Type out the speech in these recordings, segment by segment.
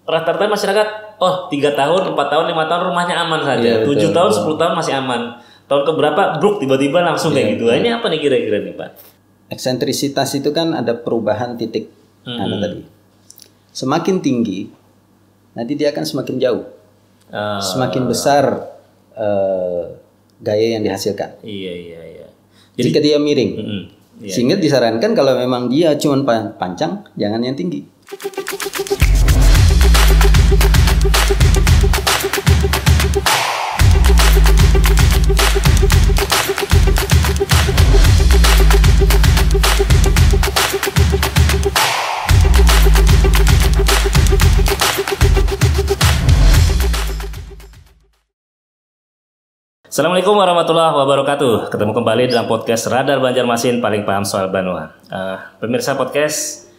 rata-rata masyarakat 3 tahun, 4 tahun, 5 tahun rumahnya aman saja. 7 tahun, 10 tahun masih aman. Tahun keberapa bruk tiba-tiba langsung kayak gitu. Ini apa nih kira-kira nih Pak? Eksentrisitas itu kan ada perubahan titik tadi. Semakin tinggi, nanti dia akan semakin jauh. Semakin besar gaya yang dihasilkan. Iya. Jadi jika dia miring. Sehingga disarankan kalau memang dia cuma panjang, jangan yang tinggi. Assalamualaikum warahmatullahi wabarakatuh. Ketemu kembali dalam podcast Radar Banjarmasin paling paham soal Banua. Pemirsa podcast,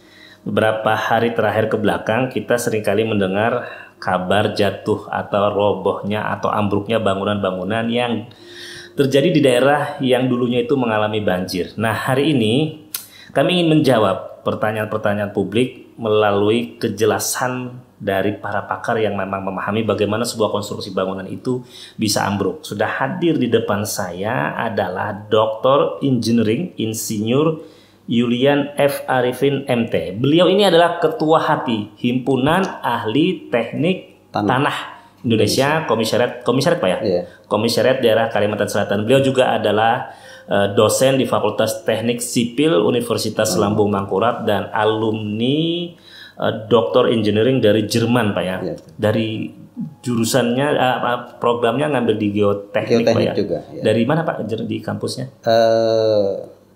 beberapa hari terakhir ke belakang kita seringkali mendengar kabar jatuh atau robohnya atau ambruknya bangunan-bangunan yang terjadi di daerah yang dulunya itu mengalami banjir. Nah, hari ini kami ingin menjawab pertanyaan-pertanyaan publik melalui kejelasan dari para pakar yang memang memahami bagaimana sebuah konstruksi bangunan itu bisa ambruk. Sudah hadir di depan saya adalah Dr. Engineering Insinyur Yulian F. Arifin MT. Beliau ini adalah Ketua Hati Himpunan Ahli Teknik Tanah Indonesia, Komisariat Pak ya? Yeah. Komisariat Daerah Kalimantan Selatan. Beliau juga adalah dosen di Fakultas Teknik Sipil Universitas Lambung Mangkurat dan alumni Doktor Engineering dari Jerman Pak ya. Dari jurusannya programnya ngambil di geoteknik Pak ya. Juga, ya. Dari mana Pak di kampusnya?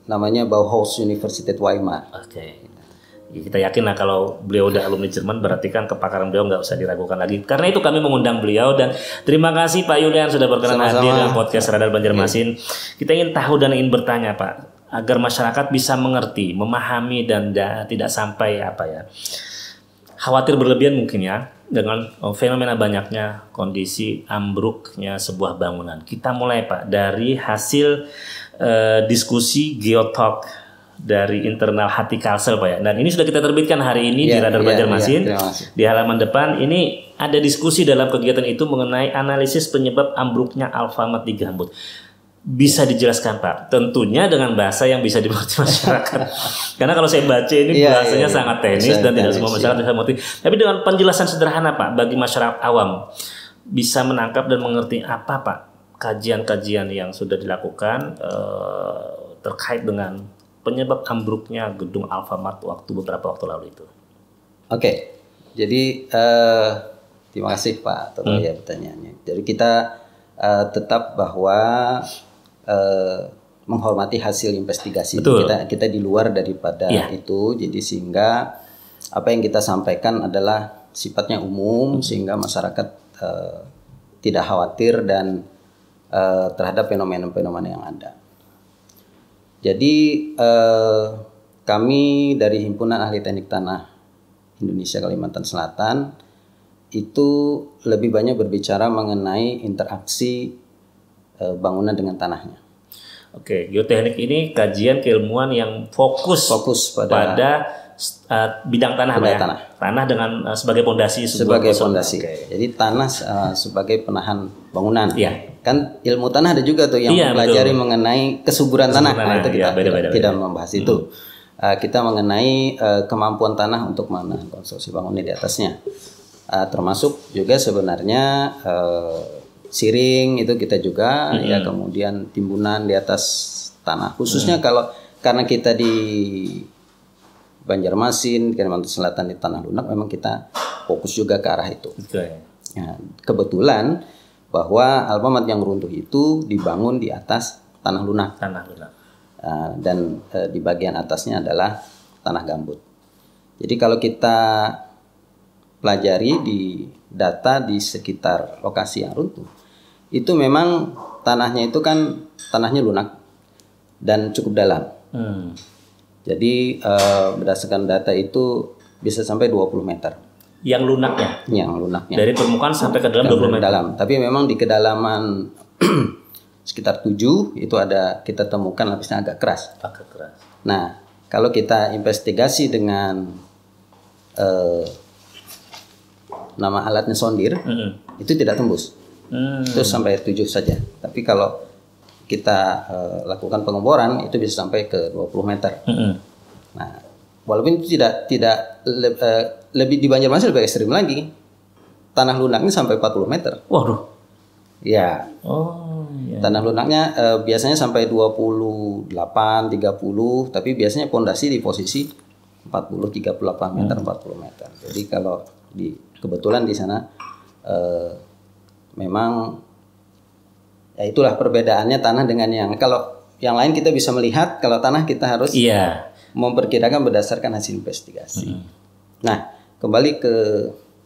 Namanya Bauhaus Universität Weimar. Oke. Ya, kita yakin lah kalau beliau udah alumni Jerman berarti kan kepakaran beliau nggak usah diragukan lagi. Karena itu kami mengundang beliau dan terima kasih Pak Yulian sudah berkenan hadir dalam podcast Radar Banjarmasin. Kita ingin tahu dan ingin bertanya Pak agar masyarakat bisa mengerti, memahami dan tidak sampai khawatir berlebihan mungkin ya dengan fenomena banyaknya kondisi ambruknya sebuah bangunan. Kita mulai Pak dari hasil diskusi Geotalk dari internal Hati Kalsel Pak ya. Dan ini sudah kita terbitkan hari ini di Radar Banjarmasin. Di halaman depan ini ada diskusi dalam kegiatan itu mengenai analisis penyebab ambruknya Alfamart di Gambut. Bisa dijelaskan Pak, tentunya dengan bahasa yang bisa dimengerti masyarakat. Karena kalau saya baca ini bahasanya sangat teknis dan tidak semua masyarakat bisa mengerti. Tapi dengan penjelasan sederhana Pak, bagi masyarakat awam bisa menangkap dan mengerti apa Pak kajian-kajian yang sudah dilakukan terkait dengan penyebab ambruknya gedung Alfamart beberapa waktu lalu itu. Oke, jadi terima kasih Pak Toto ya pertanyaannya. Jadi kita tetap bahwa menghormati hasil investigasi. Kita di luar daripada itu, jadi sehingga apa yang kita sampaikan adalah sifatnya umum sehingga masyarakat tidak khawatir dan terhadap fenomena-fenomena yang ada. Jadi kami dari Himpunan Ahli Teknik Tanah Indonesia Kalimantan Selatan itu lebih banyak berbicara mengenai interaksi bangunan dengan tanahnya. Oke, geoteknik ini kajian keilmuan yang fokus pada bidang tanah, tanah dengan sebagai fondasi sebagai fondasi. Jadi tanah sebagai penahan bangunan. Kan ilmu tanah ada juga tuh yang mempelajari mengenai kesuburan tanah. Nah, itu kita tidak membahas itu. Kita mengenai kemampuan tanah untuk menahan konstruksi bangunan di atasnya. Termasuk juga sebenarnya siring itu kita juga ya, kemudian timbunan di atas tanah khususnya karena kita di Banjarmasin, Kalimantan Selatan di tanah lunak memang kita fokus juga ke arah itu. Ya, kebetulan bahwa Alfamart yang runtuh itu dibangun di atas tanah lunak. Dan di bagian atasnya adalah tanah gambut. Jadi kalau kita pelajari di data di sekitar lokasi yang runtuh, itu memang tanahnya itu kan tanahnya lunak dan cukup dalam. Jadi berdasarkan data itu bisa sampai 20 meter. Yang lunaknya? Yang lunaknya. Dari permukaan sampai ke dalam 20 meter? Dalam. Tapi memang di kedalaman sekitar 7 itu kita temukan lapisnya agak keras. Nah, kalau kita investigasi dengan nama alatnya sondir, itu tidak tembus. Itu sampai 7 saja. Tapi kalau kita lakukan pengeboran itu bisa sampai ke 20 meter. Nah, walaupun itu tidak lebih di Banjarmasin lebih ekstrim lagi. Tanah lunaknya sampai 40 meter. Waduh. Ya. Oh, iya. Tanah lunaknya biasanya sampai 28, 30, tapi biasanya pondasi di posisi 40, 38 meter, 40 meter. Jadi kalau kebetulan di sana memang ya itulah perbedaannya tanah dengan kalau yang lain kita bisa melihat, kalau tanah kita harus memperkirakan berdasarkan hasil investigasi. Nah, kembali ke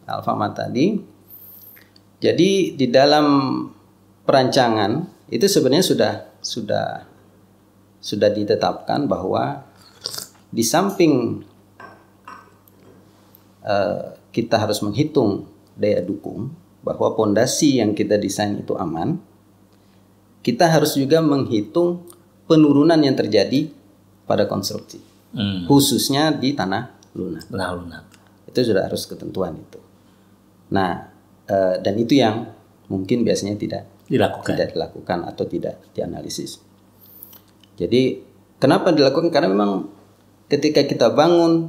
Alfamart tadi. Jadi di dalam perancangan itu sebenarnya sudah ditetapkan bahwa di samping kita harus menghitung daya dukung bahwa pondasi yang kita desain itu aman, kita harus juga menghitung penurunan yang terjadi pada konstruksi, khususnya di tanah lunak. Itu sudah harus ketentuan itu. Nah, dan itu yang mungkin biasanya tidak dilakukan atau tidak dianalisis. Jadi kenapa dilakukan? Karena memang ketika kita bangun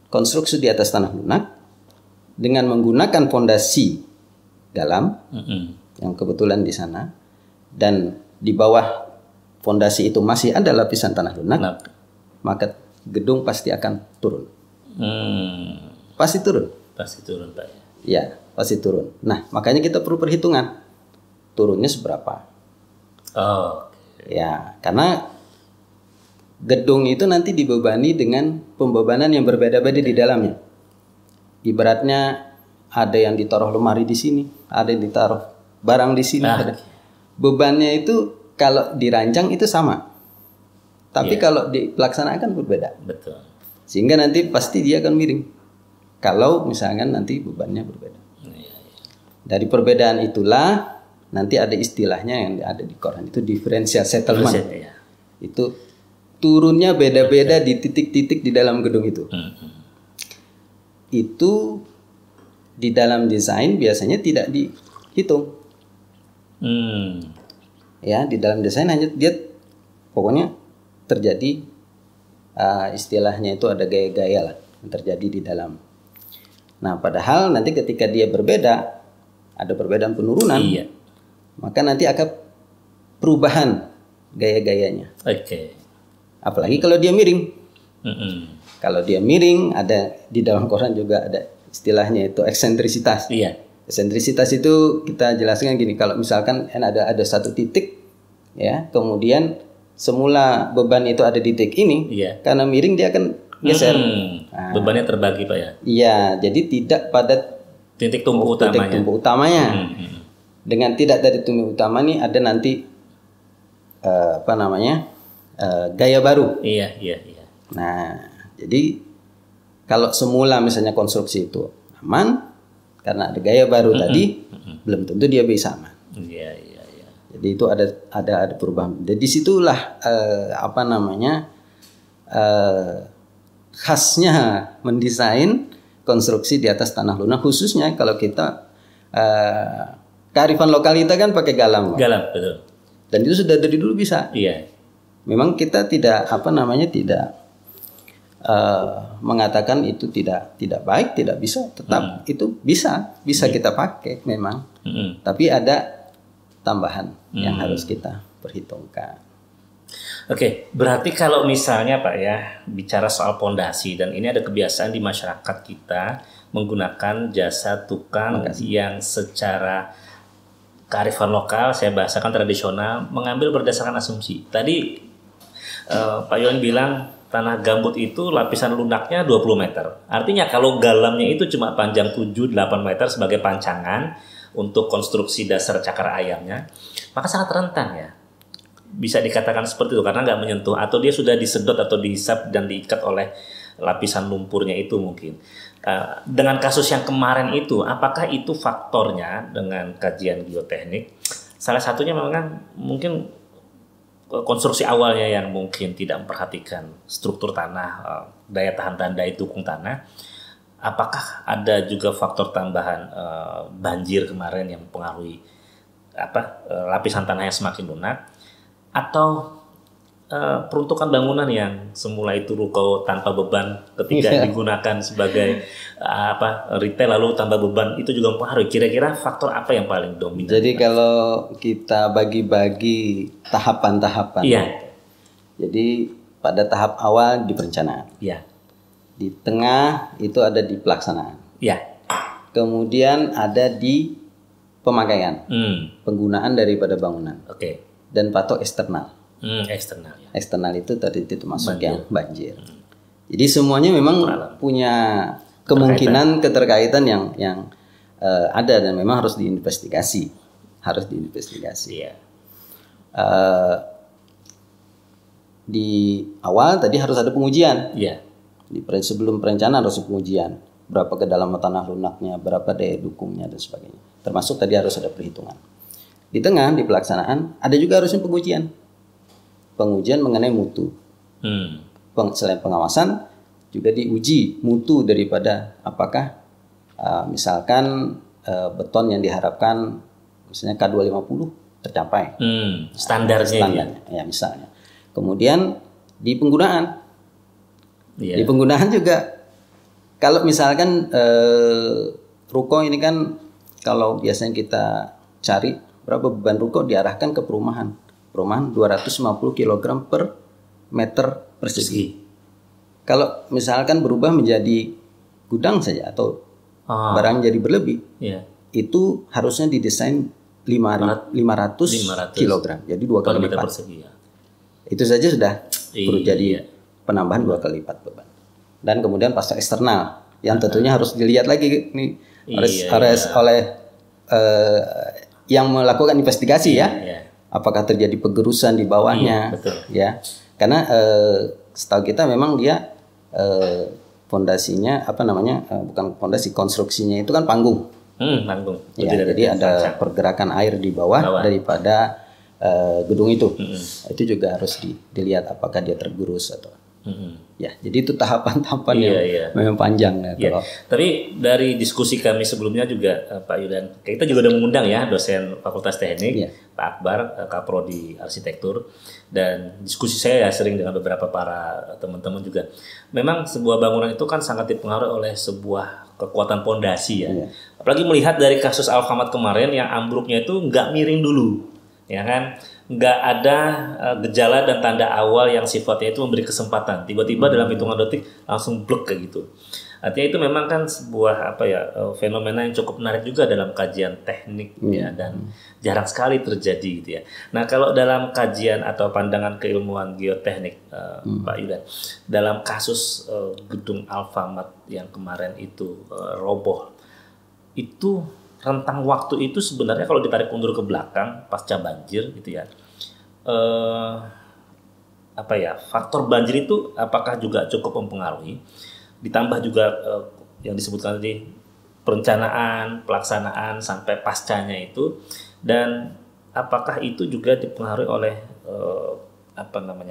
konstruksi di atas tanah lunak dengan menggunakan fondasi dalam yang kebetulan di sana, dan di bawah fondasi itu masih ada lapisan tanah lunak, maka gedung pasti akan turun. Pasti turun, Pak. Ya, pasti turun. Nah, makanya kita perlu perhitungan turunnya seberapa. Ya, karena gedung itu nanti dibebani dengan pembebanan yang berbeda-beda di dalamnya. Ibaratnya ada yang ditaruh lemari di sini, ada yang ditaruh barang di sini. Bebannya itu kalau dirancang itu sama, tapi kalau dilaksanakan berbeda. Betul. Sehingga nanti pasti dia akan miring. Kalau misalkan nanti bebannya berbeda. Dari perbedaan itulah nanti ada istilahnya yang ada di Quran itu differential settlement. Itu turunnya beda-beda di titik-titik di dalam gedung itu. Itu di dalam desain biasanya tidak dihitung. Ya, di dalam desain hanya dia pokoknya terjadi istilahnya itu ada gaya-gaya lah yang terjadi di dalam. Nah, padahal nanti ketika dia berbeda, ada perbedaan penurunan, maka nanti akan perubahan gaya-gayanya. Apalagi kalau dia miring. Kalau dia miring, ada di dalam Quran juga ada istilahnya itu eksentrisitas. Eksentrisitas itu kita jelaskan gini, kalau misalkan ada satu titik, ya, kemudian semula beban itu ada di titik ini, karena miring dia akan geser. Bebannya terbagi, Pak, ya? Iya, jadi tidak pada titik tumpu utamanya. Dengan tidak dari tumpu utama ini ada nanti gaya baru. Nah, jadi kalau semula misalnya konstruksi itu aman karena ada gaya baru tadi, belum tentu dia bisa aman. Jadi itu ada perubahan. Jadi disitulah khasnya mendesain konstruksi di atas tanah lunak, khususnya kalau kita kearifan lokal kita kan pakai galam. Betul. Dan itu sudah dari dulu bisa. Memang kita tidak mengatakan itu tidak baik, tidak bisa, tetap itu bisa kita pakai memang. Tapi ada tambahan yang harus kita perhitungkan. Oke, berarti kalau misalnya Pak ya bicara soal pondasi, dan ini ada kebiasaan di masyarakat kita menggunakan jasa tukang yang secara kearifan lokal, saya bahasakan tradisional, mengambil berdasarkan asumsi. Tadi Pak Yon bilang tanah gambut itu lapisan lunaknya 20 meter. Artinya kalau galamnya itu cuma panjang 7-8 meter sebagai pancangan untuk konstruksi dasar cakar ayamnya, maka sangat rentan ya. Bisa dikatakan seperti itu karena nggak menyentuh, atau dia sudah disedot atau dihisap dan diikat oleh lapisan lumpurnya itu mungkin. Dengan kasus yang kemarin itu, apakah itu faktornya dengan kajian geoteknik? Salah satunya memang mungkin konstruksi awalnya yang mungkin tidak memperhatikan struktur tanah, daya tahan dan daya dukung tanah, apakah ada juga faktor tambahan banjir kemarin yang mempengaruhi lapisan tanah yang semakin lunak, atau peruntukan bangunan yang semula itu ruko tanpa beban ketika digunakan sebagai retail lalu tambah beban itu juga mempengaruhi. Kira-kira faktor apa yang paling dominan? Jadi kalau kita bagi-bagi tahapan-tahapan, jadi pada tahap awal di perencanaan, di tengah itu ada di pelaksanaan, kemudian ada di pemakaian, penggunaan daripada bangunan, dan patok eksternal. Eksternal itu tadi itu masuk yang banjir. Jadi semuanya memang punya kemungkinan keterkaitan yang ada dan memang harus diinvestigasi. Di awal tadi harus ada pengujian. Sebelum perencanaan harus pengujian. Berapa kedalaman tanah lunaknya, berapa daya dukungnya dan sebagainya. Termasuk tadi harus ada perhitungan. Di tengah di pelaksanaan ada juga harusnya pengujian mengenai mutu. Selain pengawasan juga diuji mutu daripada apakah misalkan beton yang diharapkan misalnya K250 tercapai. Standarnya. Ya misalnya. Kemudian di penggunaan. Di penggunaan juga kalau misalkan ruko ini kan kalau biasanya kita cari berapa beban ruko diarahkan ke perumahan 250 kg per meter persegi. Kalau misalkan berubah menjadi gudang saja atau barang jadi berlebih, itu harusnya didesain 500 kg, jadi 2 kali lipat. Itu saja sudah perlu jadi penambahan 2 kali lipat beban. Dan kemudian pasca eksternal yang tentunya harus dilihat lagi nih harus oleh yang melakukan investigasi apakah terjadi pegerusan di bawahnya, karena setahu kita memang dia fondasinya bukan fondasi, konstruksinya itu kan panggung. Jadi ada pergerakan air di bawah daripada gedung itu. Itu juga harus dilihat apakah dia tergerus atau. Jadi itu tahapan-tahapan yang memang panjang. Tapi dari diskusi kami sebelumnya juga Pak Yudan, kita juga udah mengundang dosen Fakultas Teknik, Pak Akbar, Kaprodi Arsitektur, dan diskusi saya sering dengan beberapa para teman-teman juga. Memang sebuah bangunan itu kan sangat dipengaruhi oleh sebuah kekuatan pondasi Apalagi melihat dari kasus Alfamart kemarin yang ambruknya itu nggak miring dulu, nggak ada gejala dan tanda awal yang sifatnya itu memberi kesempatan. Tiba-tiba dalam hitungan detik langsung blek kayak gitu. Artinya itu memang kan sebuah fenomena yang cukup menarik juga dalam kajian teknik dan jarang sekali terjadi gitu ya. Nah kalau dalam kajian atau pandangan keilmuan geoteknik Pak Yudan, dalam kasus gedung Alfamart yang kemarin itu roboh, itu rentang waktu itu sebenarnya kalau ditarik mundur ke belakang pasca banjir gitu ya, faktor banjir itu apakah juga cukup mempengaruhi? Ditambah juga yang disebutkan tadi perencanaan, pelaksanaan sampai pascanya itu, dan apakah itu juga dipengaruhi oleh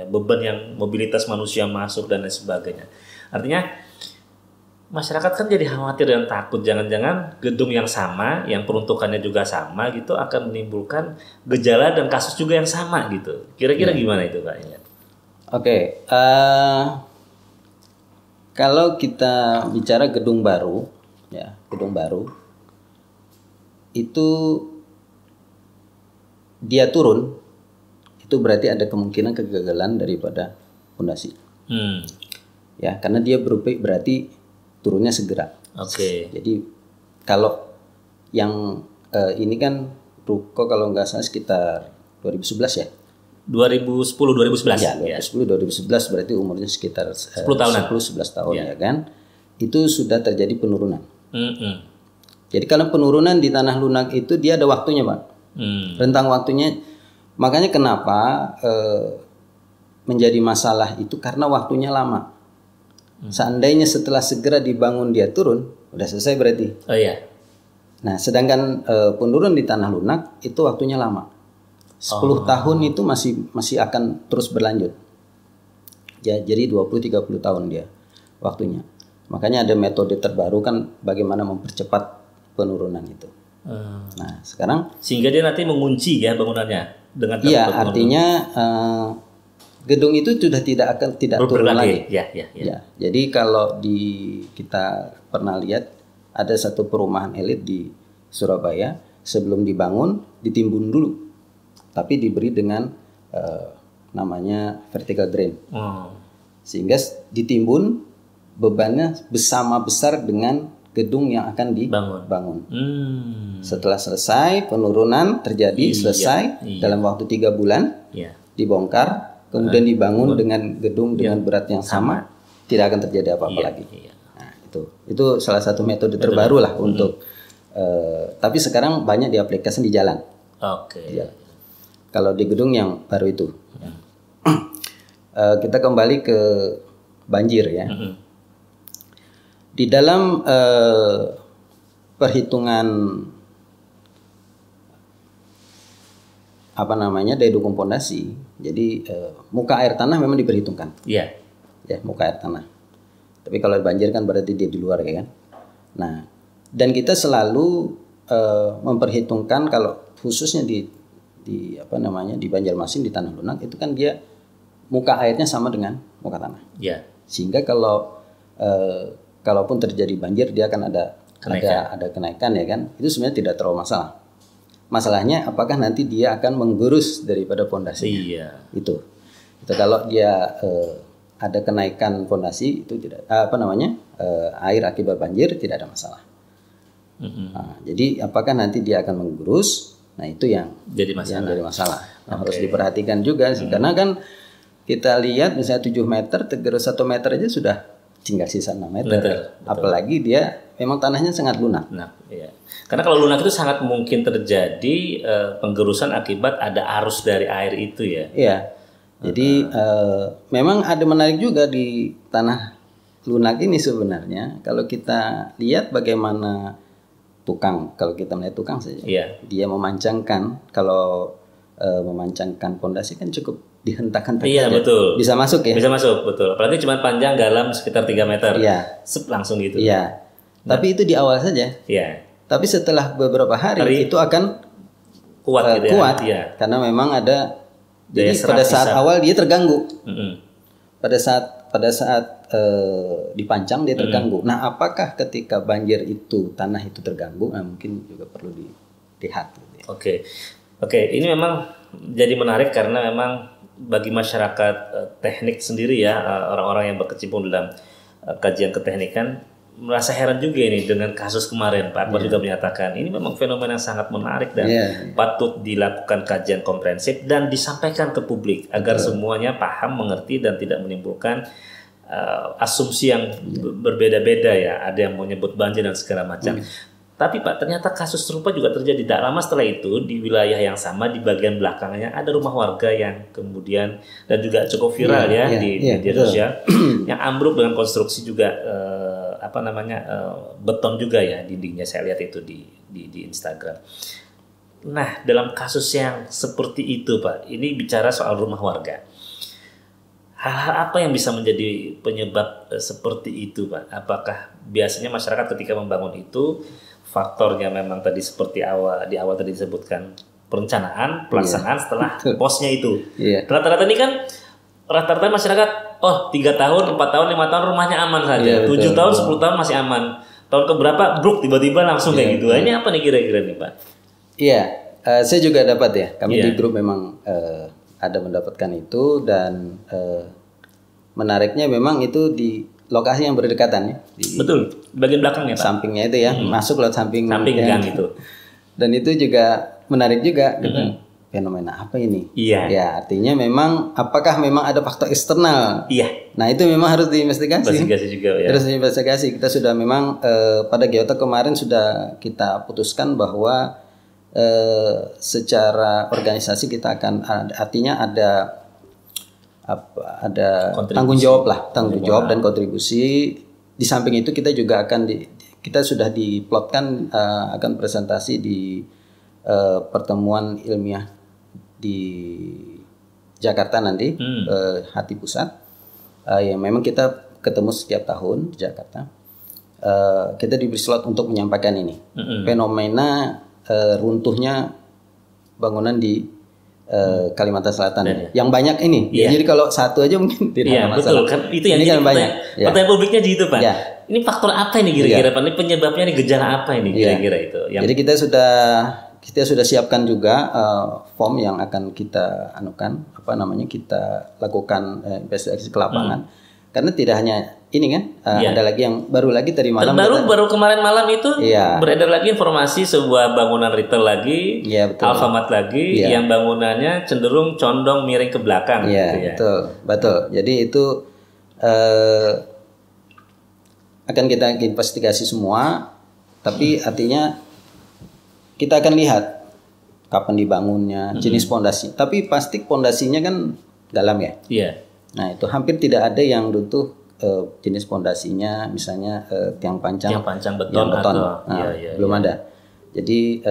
beban yang mobilitas manusia masuk dan lain sebagainya. Artinya masyarakat kan jadi khawatir dan takut jangan-jangan gedung yang sama, yang peruntukannya juga sama gitu akan menimbulkan gejala dan kasus juga yang sama gitu. Kira-kira gimana itu Pak? Kalau kita bicara gedung baru itu dia turun, itu berarti ada kemungkinan kegagalan daripada fondasi. Karena dia berarti turunnya segera. Jadi kalau yang ini kan ruko kalau nggak salah sekitar 2011 ya. 2010-2011 2010-2011 berarti umurnya sekitar 10 tahunan. 10-11 tahun ya kan. Itu sudah terjadi penurunan. Jadi kalau penurunan di tanah lunak itu dia ada waktunya Pak. Rentang waktunya. Makanya kenapa menjadi masalah itu karena waktunya lama. Seandainya setelah segera dibangun dia turun, udah selesai berarti. Nah sedangkan penurunan di tanah lunak itu waktunya lama. 10 tahun itu masih akan terus berlanjut. Jadi 20-30 tahun dia waktunya. Makanya ada metode terbaru kan bagaimana mempercepat penurunan itu. Nah sekarang sehingga dia nanti mengunci ya bangunannya dengan iya artinya gedung itu sudah tidak turun lagi. Ya. Jadi kalau kita pernah lihat ada satu perumahan elit di Surabaya sebelum dibangun ditimbun dulu, tapi diberi dengan namanya vertical drain, sehingga ditimbun bebannya sama besar dengan gedung yang akan dibangun. Setelah selesai penurunan terjadi dalam waktu 3 bulan dibongkar, kemudian dibangun dengan gedung dengan berat yang sama, tidak akan terjadi apa-apa lagi. Nah, itu salah satu metode terbaru lah untuk. Tapi sekarang banyak diaplikasikan di jalan. Kalau di gedung yang baru itu, kita kembali ke banjir ya. Di dalam perhitungan daya dukung pondasi, jadi muka air tanah memang diperhitungkan. Ya, muka air tanah. Tapi kalau banjir kan berarti dia di luar ya kan. Nah, dan kita selalu memperhitungkan kalau khususnya di Banjarmasin di Tanah Lunak itu kan dia muka airnya sama dengan muka tanah. Sehingga kalaupun terjadi banjir dia akan ada kenaikan ya kan. Itu sebenarnya tidak terlalu masalah. Masalahnya apakah nanti dia akan menggurus daripada pondasinya. Itu kalau dia ada kenaikan pondasi itu tidak air akibat banjir tidak ada masalah. Nah, jadi apakah nanti dia akan menggurus? Nah itu yang jadi masalah. Nah, harus diperhatikan juga sih, karena kan kita lihat misalnya 7 meter tergerus 1 meter aja sudah tinggal sisa 6 meter. Betul. Apalagi dia memang tanahnya sangat lunak. Karena kalau lunak itu sangat mungkin terjadi penggerusan akibat ada arus dari air itu ya. Iya. Jadi memang ada menarik juga di tanah lunak ini sebenarnya. Kalau kita lihat bagaimana kalau kita melihat tukang saja, dia memancangkan, kalau memancangkan pondasi kan cukup dihentakkan. Iya betul. Bisa masuk ya. Bisa masuk betul. Apalagi cuma panjang dalam sekitar 3 meter. Langsung gitu. Tapi itu di awal saja. Tapi setelah beberapa hari itu akan kuat gitu ya. Karena memang ada. Jadi pada saat awal dia terganggu. Pada saat dipancang dia terganggu. Nah, apakah ketika banjir itu tanah itu terganggu? Nah, mungkin juga perlu dilihat. Oke, ini memang jadi menarik karena memang bagi masyarakat teknik sendiri ya, orang-orang yang berkecimpung dalam kajian keteknikan merasa heran juga ini dengan kasus kemarin. Pak Akbar juga menyatakan ini memang fenomena yang sangat menarik dan patut dilakukan kajian komprehensif dan disampaikan ke publik agar semuanya paham, mengerti dan tidak menimbulkan asumsi yang berbeda-beda ya. Ada yang mau nyebut banjir dan segala macam. Tapi Pak, ternyata kasus serupa juga terjadi. Tak lama setelah itu di wilayah yang sama di bagian belakangnya ada rumah warga yang kemudian dan juga cukup viral di media sosial yang ambruk dengan konstruksi juga beton juga ya dindingnya, saya lihat itu di Instagram. Nah, dalam kasus yang seperti itu Pak, ini bicara soal rumah warga. Hal-hal apa yang bisa menjadi penyebab seperti itu Pak? Apakah biasanya masyarakat ketika membangun itu faktornya memang tadi seperti di awal tadi disebutkan perencanaan, pelaksanaan setelah posnya itu. Rata-rata ini kan rata-rata masyarakat 3 tahun, 4 tahun, 5 tahun rumahnya aman saja. 7 tahun, 10 tahun masih aman. Tahun keberapa bruk tiba-tiba langsung kayak gitu. Ini apa nih kira-kira nih Pak? Saya juga dapat ya. Kami di grup memang ada mendapatkan itu dan menariknya memang itu di lokasi yang berdekatan ya. Betul, bagian belakangnya Pak. Sampingnya itu ya, masuk lewat samping gang itu. Dan itu juga menarik juga gitu. Fenomena apa ini? Ya, artinya memang apakah memang ada faktor eksternal? Nah, itu memang harus diinvestigasi. Harus diinvestigasi. Kita sudah memang pada Geotek kemarin sudah kita putuskan bahwa secara organisasi kita akan artinya ada tanggung jawab dan kontribusi. Di samping itu kita juga kita sudah diplotkan akan presentasi di pertemuan ilmiah di Jakarta nanti, Hati Pusat, yang memang kita ketemu setiap tahun di Jakarta. kita diberi slot untuk menyampaikan ini. Fenomena runtuhnya bangunan di Kalimantan Selatan yang banyak ini. Jadi kalau satu aja mungkin tidak ada masalah. Betul kan, itu yang ini kan banyak. Pertanyaan publiknya gitu Pak. Ini faktor apa ini kira-kira Pak? Ini penyebabnya, ini gejala apa ini kira-kira itu? Jadi kita sudah siapkan juga form yang akan kita kita lakukan investigasi ke lapangan. Karena tidak hanya ini kan, ada lagi yang baru lagi tadi malam. Baru kemarin malam itu beredar lagi informasi sebuah bangunan retail lagi, Alfamart lagi, yang bangunannya cenderung condong miring ke belakang. Betul. Jadi itu akan kita investigasi semua, tapi artinya kita akan lihat kapan dibangunnya, jenis pondasi. Tapi pasti pondasinya kan dalam ya. Nah itu hampir tidak ada yang runtuh jenis pondasinya, misalnya tiang pancang beton. Belum ada. Jadi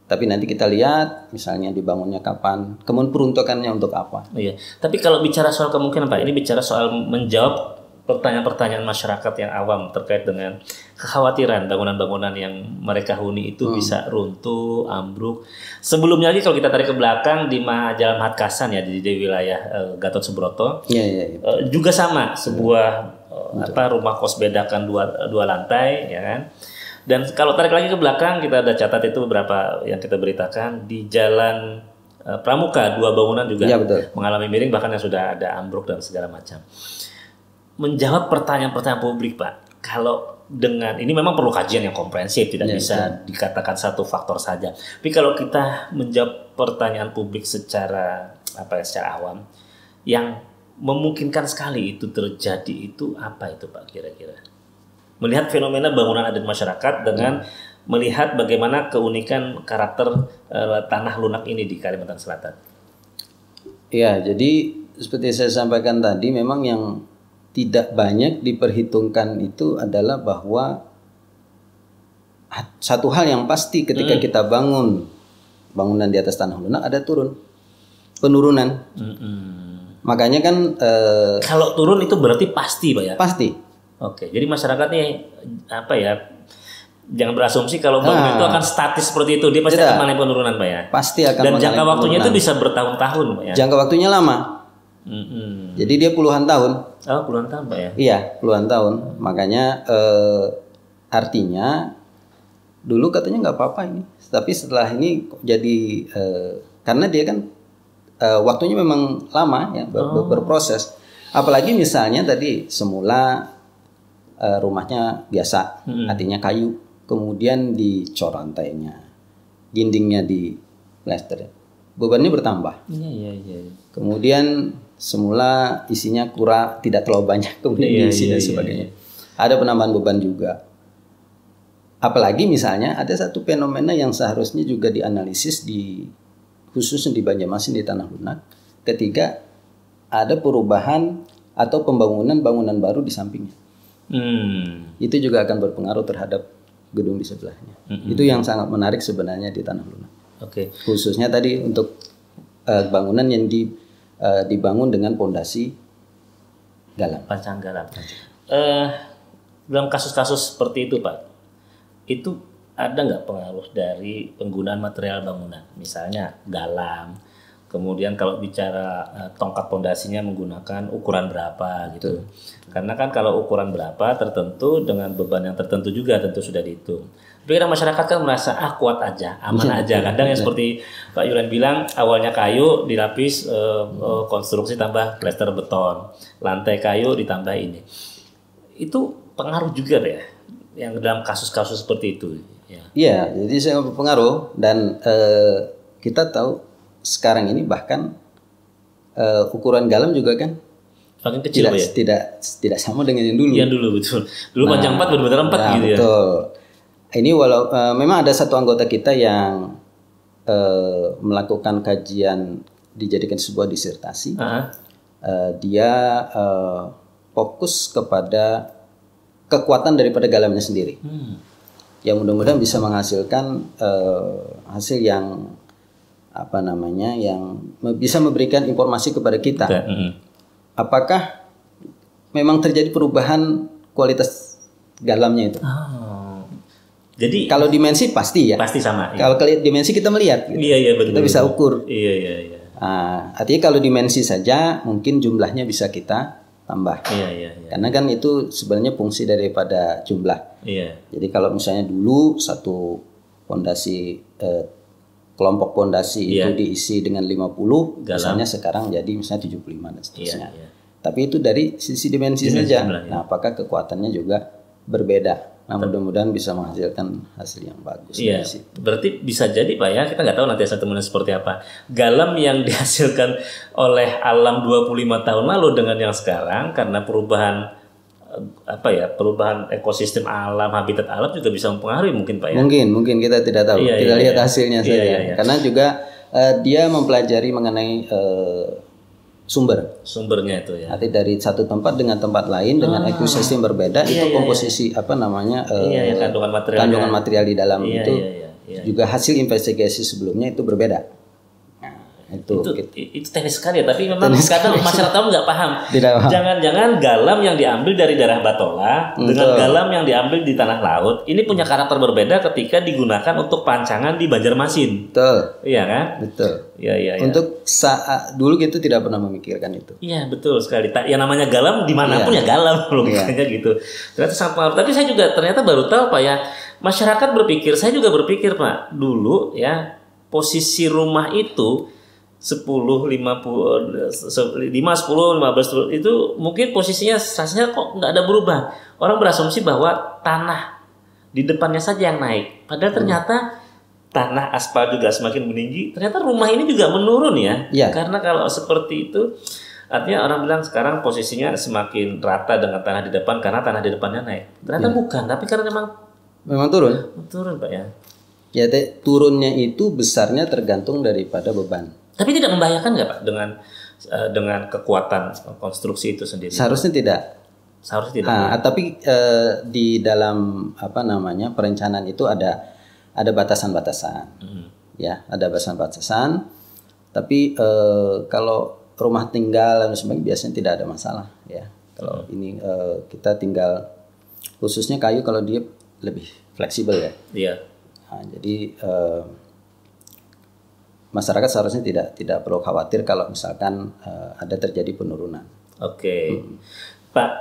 tapi nanti kita lihat misalnya dibangunnya kapan, kemudian peruntukannya untuk apa. Tapi kalau bicara soal kemungkinan Pak, ini bicara soal menjawab pertanyaan-pertanyaan masyarakat yang awam terkait dengan kekhawatiran bangunan-bangunan yang mereka huni itu bisa runtuh, ambruk. Sebelumnya lagi kalau kita tarik ke belakang di Jalan Mahakasan ya, di wilayah Gatot Subroto, juga sama sebuah rumah kos bedakan dua lantai, ya kan. Dan kalau tarik lagi ke belakang, kita ada catat itu beberapa yang kita beritakan di Jalan Pramuka, 2 bangunan juga mengalami miring, bahkan yang sudah ada ambruk dan segala macam. Menjawab pertanyaan-pertanyaan publik Pak, kalau dengan ini memang perlu kajian yang komprehensif, tidak bisa dikatakan satu faktor saja. Tapi kalau kita menjawab pertanyaan publik secara awam, yang memungkinkan sekali itu terjadi itu apa itu Pak kira-kira? Melihat fenomena bangunan adat masyarakat dengan melihat bagaimana keunikan karakter tanah lunak ini di Kalimantan Selatan. Ya, jadi seperti saya sampaikan tadi, memang yang tidak banyak diperhitungkan itu adalah bahwa satu hal yang pasti ketika kita bangun bangunan di atas tanah lunak ada penurunan. Makanya kan kalau turun itu berarti pasti Pak ya? Pasti. Oke, jadi masyarakat nih jangan berasumsi kalau bangunan itu akan statis seperti itu, dia pasti akan mengalami penurunan Pak ya? Pasti akan. Dan jangka waktunya itu bisa bertahun-tahun Pak ya? Jangka waktunya lama. Jadi dia puluhan tahun. Oh, puluhan tahun Pak ya? Iya, puluhan tahun. Makanya artinya dulu katanya nggak apa-apa ini, tapi setelah ini jadi karena dia kan waktunya memang lama ya berproses. Apalagi misalnya tadi semula rumahnya biasa, artinya kayu, kemudian dicor lantainya, dindingnya di plester, bebannya bertambah. Kemudian semula isinya kurang, tidak terlalu banyak, kemudian diisi dan sebagainya. Ada penambahan beban juga. Apalagi misalnya ada satu fenomena yang seharusnya juga dianalisis khususnya di Banjarmasin di Tanah Lunak, ketika ada perubahan atau pembangunan bangunan baru di sampingnya. Itu juga akan berpengaruh terhadap gedung di sebelahnya. Itu yang sangat menarik sebenarnya di Tanah Lunak. Khususnya tadi untuk bangunan yang dibangun dengan pondasi galam. Pancang galam. Dalam kasus-kasus seperti itu Pak, itu ada nggak pengaruh dari penggunaan material bangunan, misalnya galam, kemudian kalau bicara tongkat pondasinya menggunakan ukuran berapa gitu. Karena kan kalau ukuran berapa tertentu dengan beban yang tertentu juga tentu sudah dihitung. Tapi kadang masyarakat kan merasa kuat aja, aman aja. Kadang yang seperti Pak Yulen bilang, awalnya kayu dilapis konstruksi tambah plester beton, lantai kayu ditambah ini. Itu pengaruh juga ya, yang dalam kasus-kasus seperti itu. Iya, jadi sangat berpengaruh dan kita tahu sekarang ini bahkan ukuran galam juga kan makin kecil tidak sama dengan yang dulu. Yang dulu betul. Dulu panjang 4 benar-benar 4 gitu ya. Betul. Ini memang ada satu anggota kita yang melakukan kajian dijadikan sebuah disertasi. Dia fokus kepada kekuatan daripada galamnya sendiri. Yang mudah-mudahan bisa menghasilkan hasil yang yang bisa memberikan informasi kepada kita. Apakah memang terjadi perubahan kualitas galamnya itu. Oh. Jadi kalau dimensi pasti ya. Pasti sama. Kalau dimensi kita melihat. Gitu. Iya betul. Kita bisa ukur. Iya. Artinya kalau dimensi saja mungkin jumlahnya bisa kita tambah. Iya. Karena kan itu sebenarnya fungsi daripada jumlah. Iya. Jadi kalau misalnya dulu satu pondasi kelompok pondasi itu diisi dengan 50, misalnya sekarang jadi misalnya 75 dan seterusnya. Iya. Tapi itu dari sisi dimensi saja. Nah, apakah kekuatannya juga berbeda? Nah, mudah-mudahan bisa menghasilkan hasil yang bagus. Iya. Berarti bisa jadi Pak ya, kita nggak tahu nanti hasil temuannya seperti apa. Galam yang dihasilkan oleh alam 25 tahun lalu dengan yang sekarang karena perubahan ekosistem alam, habitat alam juga bisa mempengaruhi mungkin Pak ya. Mungkin kita tidak tahu. Kita lihat hasilnya saja. Iya. Karena juga dia mempelajari mengenai sumbernya itu ya. Arti dari satu tempat dengan tempat lain dengan ekosistem berbeda itu komposisi kandungan material di dalam itu juga hasil investigasi sebelumnya itu berbeda. Itu teknis sekali ya, tapi memang kadang masyarakat nggak paham. Jangan-jangan galam yang diambil dari daerah Batola dengan galam yang diambil di tanah laut ini punya karakter berbeda ketika digunakan untuk pancangan di Banjarmasin. Betul. Iya kan? Betul. Iya. Untuk saat dulu gitu tidak pernah memikirkan itu. Iya betul sekali. Yang namanya galam dimanapun ya galam logikanya gitu. Ternyata sangat pengaruh. Tapi saya juga ternyata baru tahu Pak ya, masyarakat berpikir, saya juga berpikir Pak dulu ya posisi rumah itu 10, 50, 5, 10, 15 itu mungkin posisinya rasanya kok nggak ada berubah. Orang berasumsi bahwa tanah di depannya saja yang naik. Padahal ternyata tanah aspal juga semakin meninggi. Ternyata rumah ini juga menurun ya. Karena kalau seperti itu artinya orang bilang sekarang posisinya semakin rata dengan tanah di depan karena tanah di depannya naik. Ternyata bukan, tapi karena memang turun. Turun Pak ya. Ya, turunnya itu besarnya tergantung daripada beban. Tapi tidak membahayakan nggak Pak dengan kekuatan konstruksi itu sendiri? Seharusnya tidak. Tapi di dalam perencanaan itu ada batasan-batasan. Ya, ada batasan-batasan. Tapi kalau rumah tinggal dan sebagainya biasanya tidak ada masalah ya. Kalau ini kita tinggal khususnya kayu kalau dia lebih fleksibel ya. Iya. Nah, jadi masyarakat seharusnya tidak perlu khawatir kalau misalkan ada terjadi penurunan. Oke. Pak,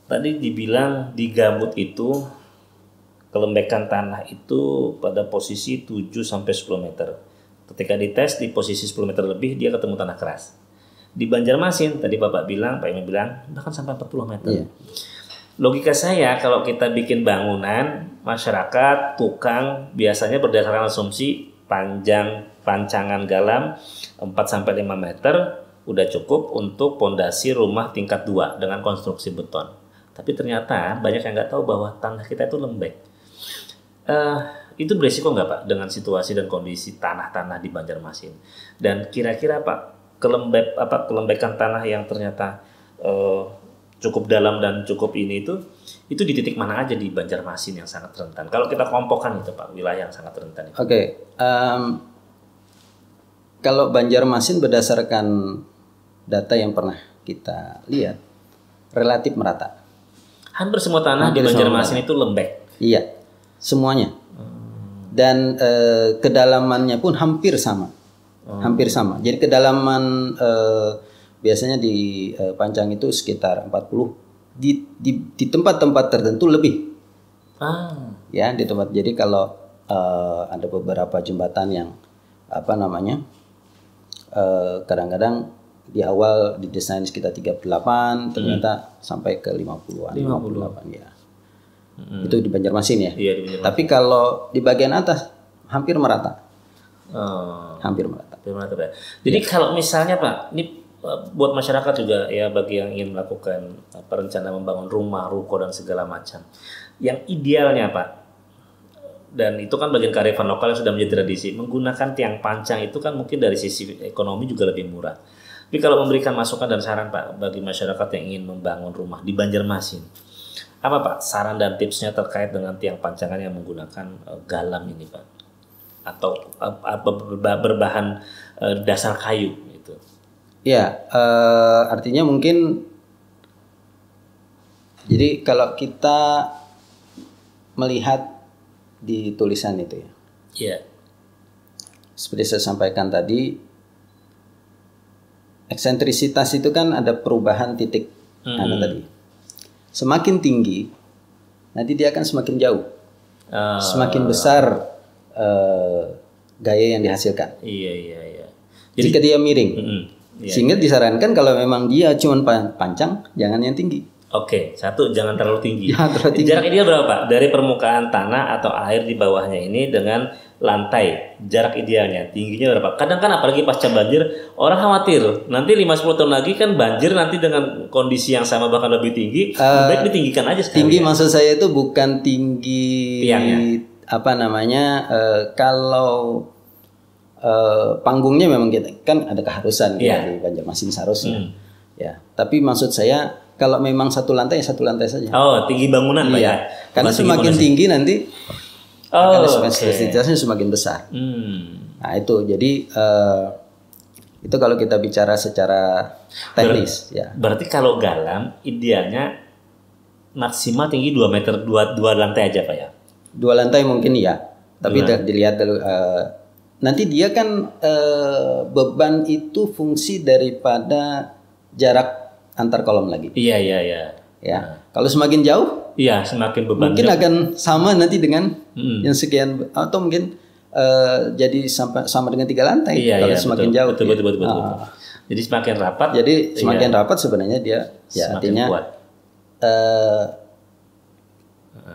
tadi dibilang di gambut itu kelembekan tanah itu pada posisi 7 sampai 10 meter. Ketika dites di posisi 10 meter lebih dia ketemu tanah keras. Di Banjarmasin tadi Bapak bilang, Pak Emi bilang bahkan sampai 40 meter. Iya. Logika saya kalau kita bikin bangunan, masyarakat, tukang biasanya berdasarkan asumsi pancangan galam 4-5 meter udah cukup untuk pondasi rumah tingkat 2 dengan konstruksi beton. Tapi ternyata banyak yang nggak tahu bahwa tanah kita itu lembek. Itu beresiko nggak Pak dengan situasi dan kondisi tanah-tanah di Banjarmasin? Dan kira-kira Pak kelembekan tanah yang ternyata cukup dalam dan cukup ini itu di titik mana aja di Banjarmasin yang sangat rentan? Kalau kita kelompokkan itu Pak, wilayah yang sangat rentan itu. Oke. Kalau Banjarmasin berdasarkan data yang pernah kita lihat relatif merata. Hampir semua tanah di Banjarmasin itu lembek. Iya, semuanya. Dan kedalamannya pun hampir sama. Hampir sama. Jadi kedalaman biasanya di Pancang itu sekitar 40. Di tempat-tempat tertentu lebih. Ya, di tempat. Jadi kalau ada beberapa jembatan yang kadang-kadang di awal didesain sekitar 38 ternyata sampai ke 50-an 58 ya. Itu di Banjarmasin ya. Iya, di Banjarmasin. Tapi kalau di bagian atas hampir merata. Hampir merata. Ya. Jadi kalau misalnya Pak, ini buat masyarakat juga ya bagi yang ingin melakukan perencanaan membangun rumah, ruko dan segala macam. Yang idealnya Pak, dan itu kan bagian kearifan lokal yang sudah menjadi tradisi, menggunakan tiang pancang itu kan mungkin dari sisi ekonomi juga lebih murah. Tapi kalau memberikan masukan dan saran Pak bagi masyarakat yang ingin membangun rumah di Banjarmasin, apa Pak saran dan tipsnya terkait dengan tiang pancangan yang menggunakan galam ini Pak? Atau berbahan dasar kayu gitu? Ya, artinya mungkin jadi kalau kita melihat di tulisan itu ya. Iya. Seperti saya sampaikan tadi, eksentrisitas itu kan ada perubahan titik tadi. Semakin tinggi, nanti dia akan semakin jauh. Semakin besar gaya yang dihasilkan. Iya. Jadi, jika dia miring. Sehingga disarankan kalau memang dia cuma panjang, jangan yang tinggi. Oke, satu, jangan terlalu tinggi. Jarak ideal berapa Pak? Dari permukaan tanah atau air di bawahnya ini dengan lantai, jarak idealnya tingginya berapa? Kadang kan apalagi pasca banjir, orang khawatir nanti 5-10 tahun lagi kan banjir nanti dengan kondisi yang sama bahkan lebih tinggi, baik ditinggikan aja sekali. Tinggi maksud saya itu bukan tinggi tiangnya. Kalau panggungnya memang kita kan ada keharusan di Banjarmasin seharusnya. Ya, tapi maksud saya kalau memang satu lantai saja. Oh, tinggi bangunan Pak ya. Karena semakin tinggi nanti ekstensitasnya semakin besar. Nah itu jadi itu kalau kita bicara secara teknis ya. Berarti kalau galam idealnya maksimal tinggi 2 meter, 2 lantai aja Pak ya. 2 lantai mungkin ya. Tapi dilihat dulu nanti dia kan beban itu fungsi daripada jarak antar kolom lagi. Iya. Ya. Kalau semakin jauh, semakin beban. Mungkin akan sama nanti dengan yang sekian atau mungkin jadi sama dengan 3 lantai. Kalau semakin jauh. Betul. Jadi semakin rapat. Jadi semakin rapat sebenarnya dia artinya kuat.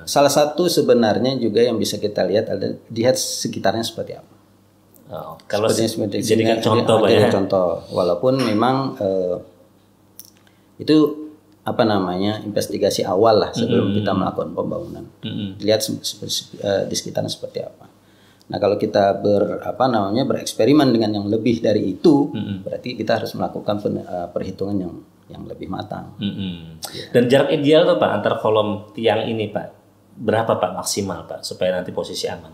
Salah satu sebenarnya juga yang bisa kita lihat lihat sekitarnya seperti apa. Kalau jadikan contoh Pak ya. Contoh, walaupun memang itu investigasi awal lah sebelum kita melakukan pembangunan. Lihat di sekitarnya seperti apa. Nah, kalau kita bereksperimen dengan yang lebih dari itu, berarti kita harus melakukan perhitungan yang lebih matang. Dan jarak ideal tuh Pak antar kolom tiang ini Pak, berapa Pak maksimal Pak supaya nanti posisi aman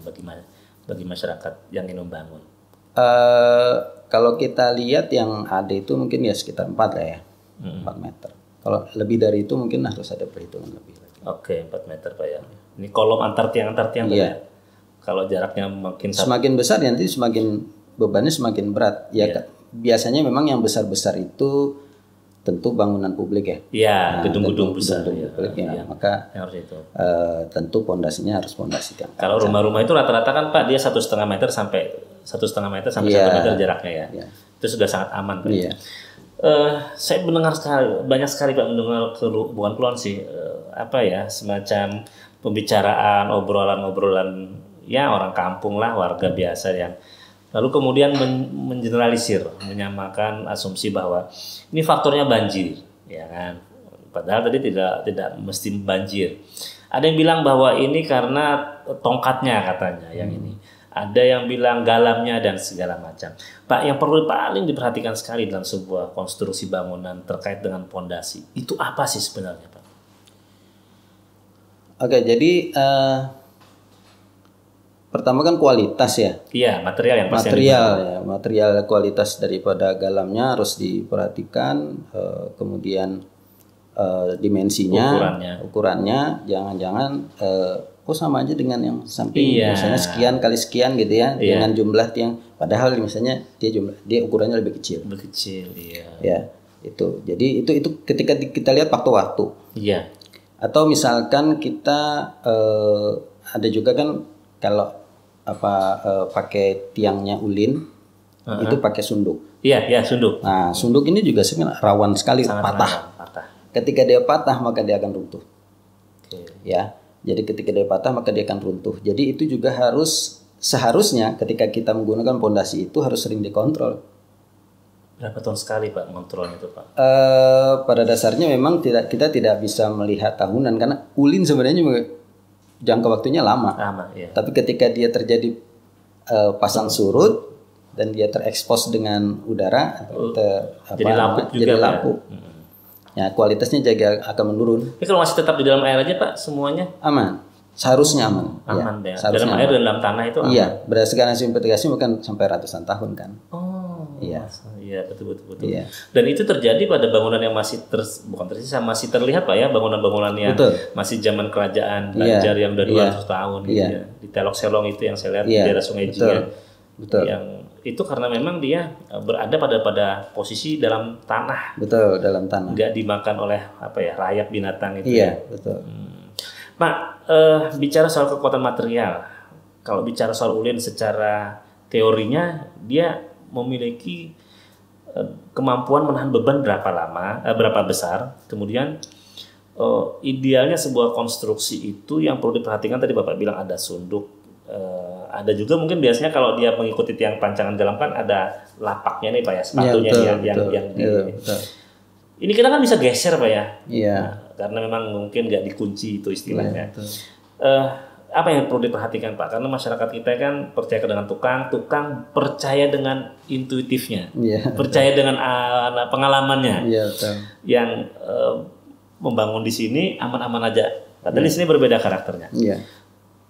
bagi masyarakat yang ingin membangun? Kalau kita lihat yang ada itu mungkin ya sekitar 4 lah ya. 4 meter. Kalau lebih dari itu mungkin harus ada perhitungan lebih lagi. Oke, 4 meter Pak ya. Ini kolom antar tiang ya. Kalau jaraknya makin semakin besar nanti semakin bebannya semakin berat. Ya biasanya memang yang besar-besar itu tentu bangunan publik ya. Iya, gedung-gedung besar. Publik ya. Maka harus itu. Tentu pondasinya harus pondasi tiang. Kalau rumah-rumah itu rata-rata kan Pak dia 1,5 meter sampai 1,5 meter sampai 1 meter jaraknya ya. Itu sudah sangat aman Pak. Iya. Saya mendengar banyak sekali Pak mendengar bukan keluhan sih semacam pembicaraan obrolan ya orang kampung lah warga biasa yang lalu kemudian mengeneralisir menyamakan asumsi bahwa ini faktornya banjir ya kan padahal tadi tidak mesti banjir. Ada yang bilang bahwa ini karena tongkatnya katanya yang ini. Ada yang bilang galamnya dan segala macam. Pak, yang paling diperhatikan sekali dalam sebuah konstruksi bangunan terkait dengan pondasi, itu apa sih sebenarnya Pak? Oke, jadi pertama kan kualitas ya. Iya, material yang pasti. Material kualitas daripada galamnya harus diperhatikan. Kemudian dimensinya, ukurannya, jangan-jangan sama aja dengan yang samping, misalnya sekian kali sekian gitu ya, dengan jumlah tiang. Padahal misalnya dia ukurannya lebih kecil. Ya, itu. Jadi itu ketika kita lihat waktu-waktu. Iya. Atau misalkan kita ada juga kan kalau pakai tiangnya ulin, itu pakai sunduk. Iya, sunduk. Nah, sunduk ini juga sebenarnya rawan sekali patah. Ketika dia patah maka dia akan runtuh. Ya. Jadi ketika dia patah maka dia akan runtuh. Jadi itu juga seharusnya ketika kita menggunakan pondasi itu harus sering dikontrol. Berapa tahun sekali Pak kontrolnya itu Pak? Pada dasarnya memang kita tidak bisa melihat tahunan karena ulin sebenarnya juga jangka waktunya lama. Ya. Tapi ketika dia terjadi pasang surut dan dia terekspos dengan udara, jadi lapuk. Ya, kualitasnya juga akan menurun. Tapi kalau masih tetap di dalam air aja Pak, semuanya aman. Seharusnya aman. Aman ya. Dalam air dan dalam tanah itu aman. Iya, berdasarkan hasil investigasi mungkin sampai ratusan tahun kan. Iya. Iya, betul. Iya. Dan itu terjadi pada bangunan yang masih masih terlihat Pak ya, bangunan-bangunan yang masih zaman kerajaan Banjar yang udah 200 tahun gitu ya. Di Telok Selong itu yang saya lihat di daerah Sungai Jingan. Betul. Yang itu karena memang dia berada pada posisi dalam tanah. Betul, dalam tanah. Nggak dimakan oleh rayap binatang itu. Iya, betul. Pak, bicara soal kekuatan material, kalau bicara soal ulin secara teorinya dia memiliki kemampuan menahan beban berapa besar. Kemudian idealnya sebuah konstruksi itu yang perlu diperhatikan, tadi Bapak bilang ada sunduk, ada juga mungkin biasanya kalau dia mengikuti tiang pancangan dalam kan ada lapaknya nih Pak ya, sepatunya ini kita kan bisa geser Pak ya. Iya. Nah, karena memang mungkin nggak dikunci itu istilahnya. Apa yang perlu diperhatikan Pak? Karena masyarakat kita kan percaya dengan tukang percaya dengan intuitifnya, percaya dengan pengalamannya, yang membangun di sini aman-aman aja. Padahal di sini berbeda karakternya.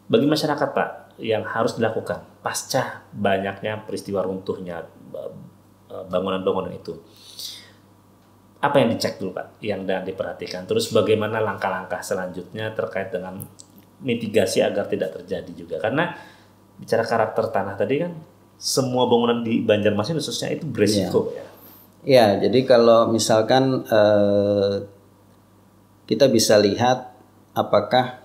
Bagi masyarakat Pak, yang harus dilakukan pasca banyaknya peristiwa runtuhnya bangunan-bangunan itu, apa yang dicek dulu Pak, yang dan diperhatikan? Terus bagaimana langkah-langkah selanjutnya terkait dengan mitigasi agar tidak terjadi juga, karena bicara karakter tanah tadi kan semua bangunan di Banjarmasin khususnya itu beresiko ya. Jadi kalau misalkan kita bisa lihat apakah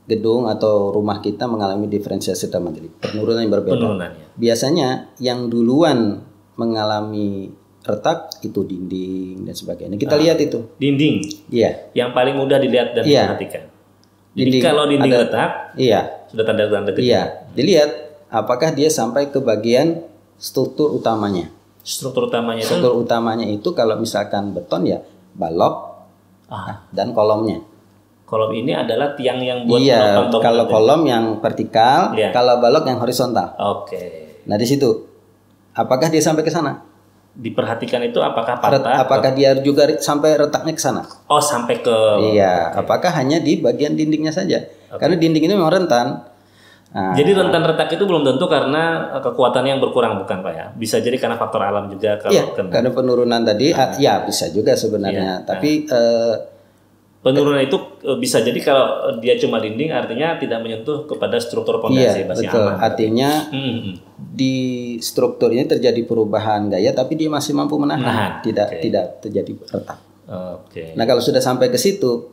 gedung atau rumah kita mengalami diferensiasi dalam materi, penurunan yang berbeda. Biasanya yang duluan mengalami retak itu dinding dan sebagainya. Kita lihat itu. Dinding. Iya. Yang paling mudah dilihat dan diperhatikan. Jadi kalau dinding retak, sudah tanda-tanda kecil. Iya. Dilihat apakah dia sampai ke bagian struktur utamanya. Struktur utamanya itu kalau misalkan beton ya balok dan kolomnya. Kolom ini adalah tiang yang buat menopang bangunan. Kalau kolom yang vertikal, kalau balok yang horizontal. Nah di situ, apakah dia sampai ke sana? Diperhatikan itu apakah patah? Apakah dia juga sampai retaknya ke sana? Oh, sampai ke. Iya. Apakah hanya di bagian dindingnya saja? Karena dinding ini memang rentan. Jadi rentan retak itu belum tentu karena kekuatan yang berkurang, bukan Pak ya? Bisa jadi karena faktor alam juga kalau karena penurunan tadi, ya bisa juga sebenarnya. Tapi penurunan itu bisa jadi kalau dia cuma dinding artinya tidak menyentuh kepada struktur pondasi, masih aman. Artinya di struktur ini terjadi perubahan gaya tapi dia masih mampu menahan, tidak terjadi retak. Nah, kalau sudah sampai ke situ,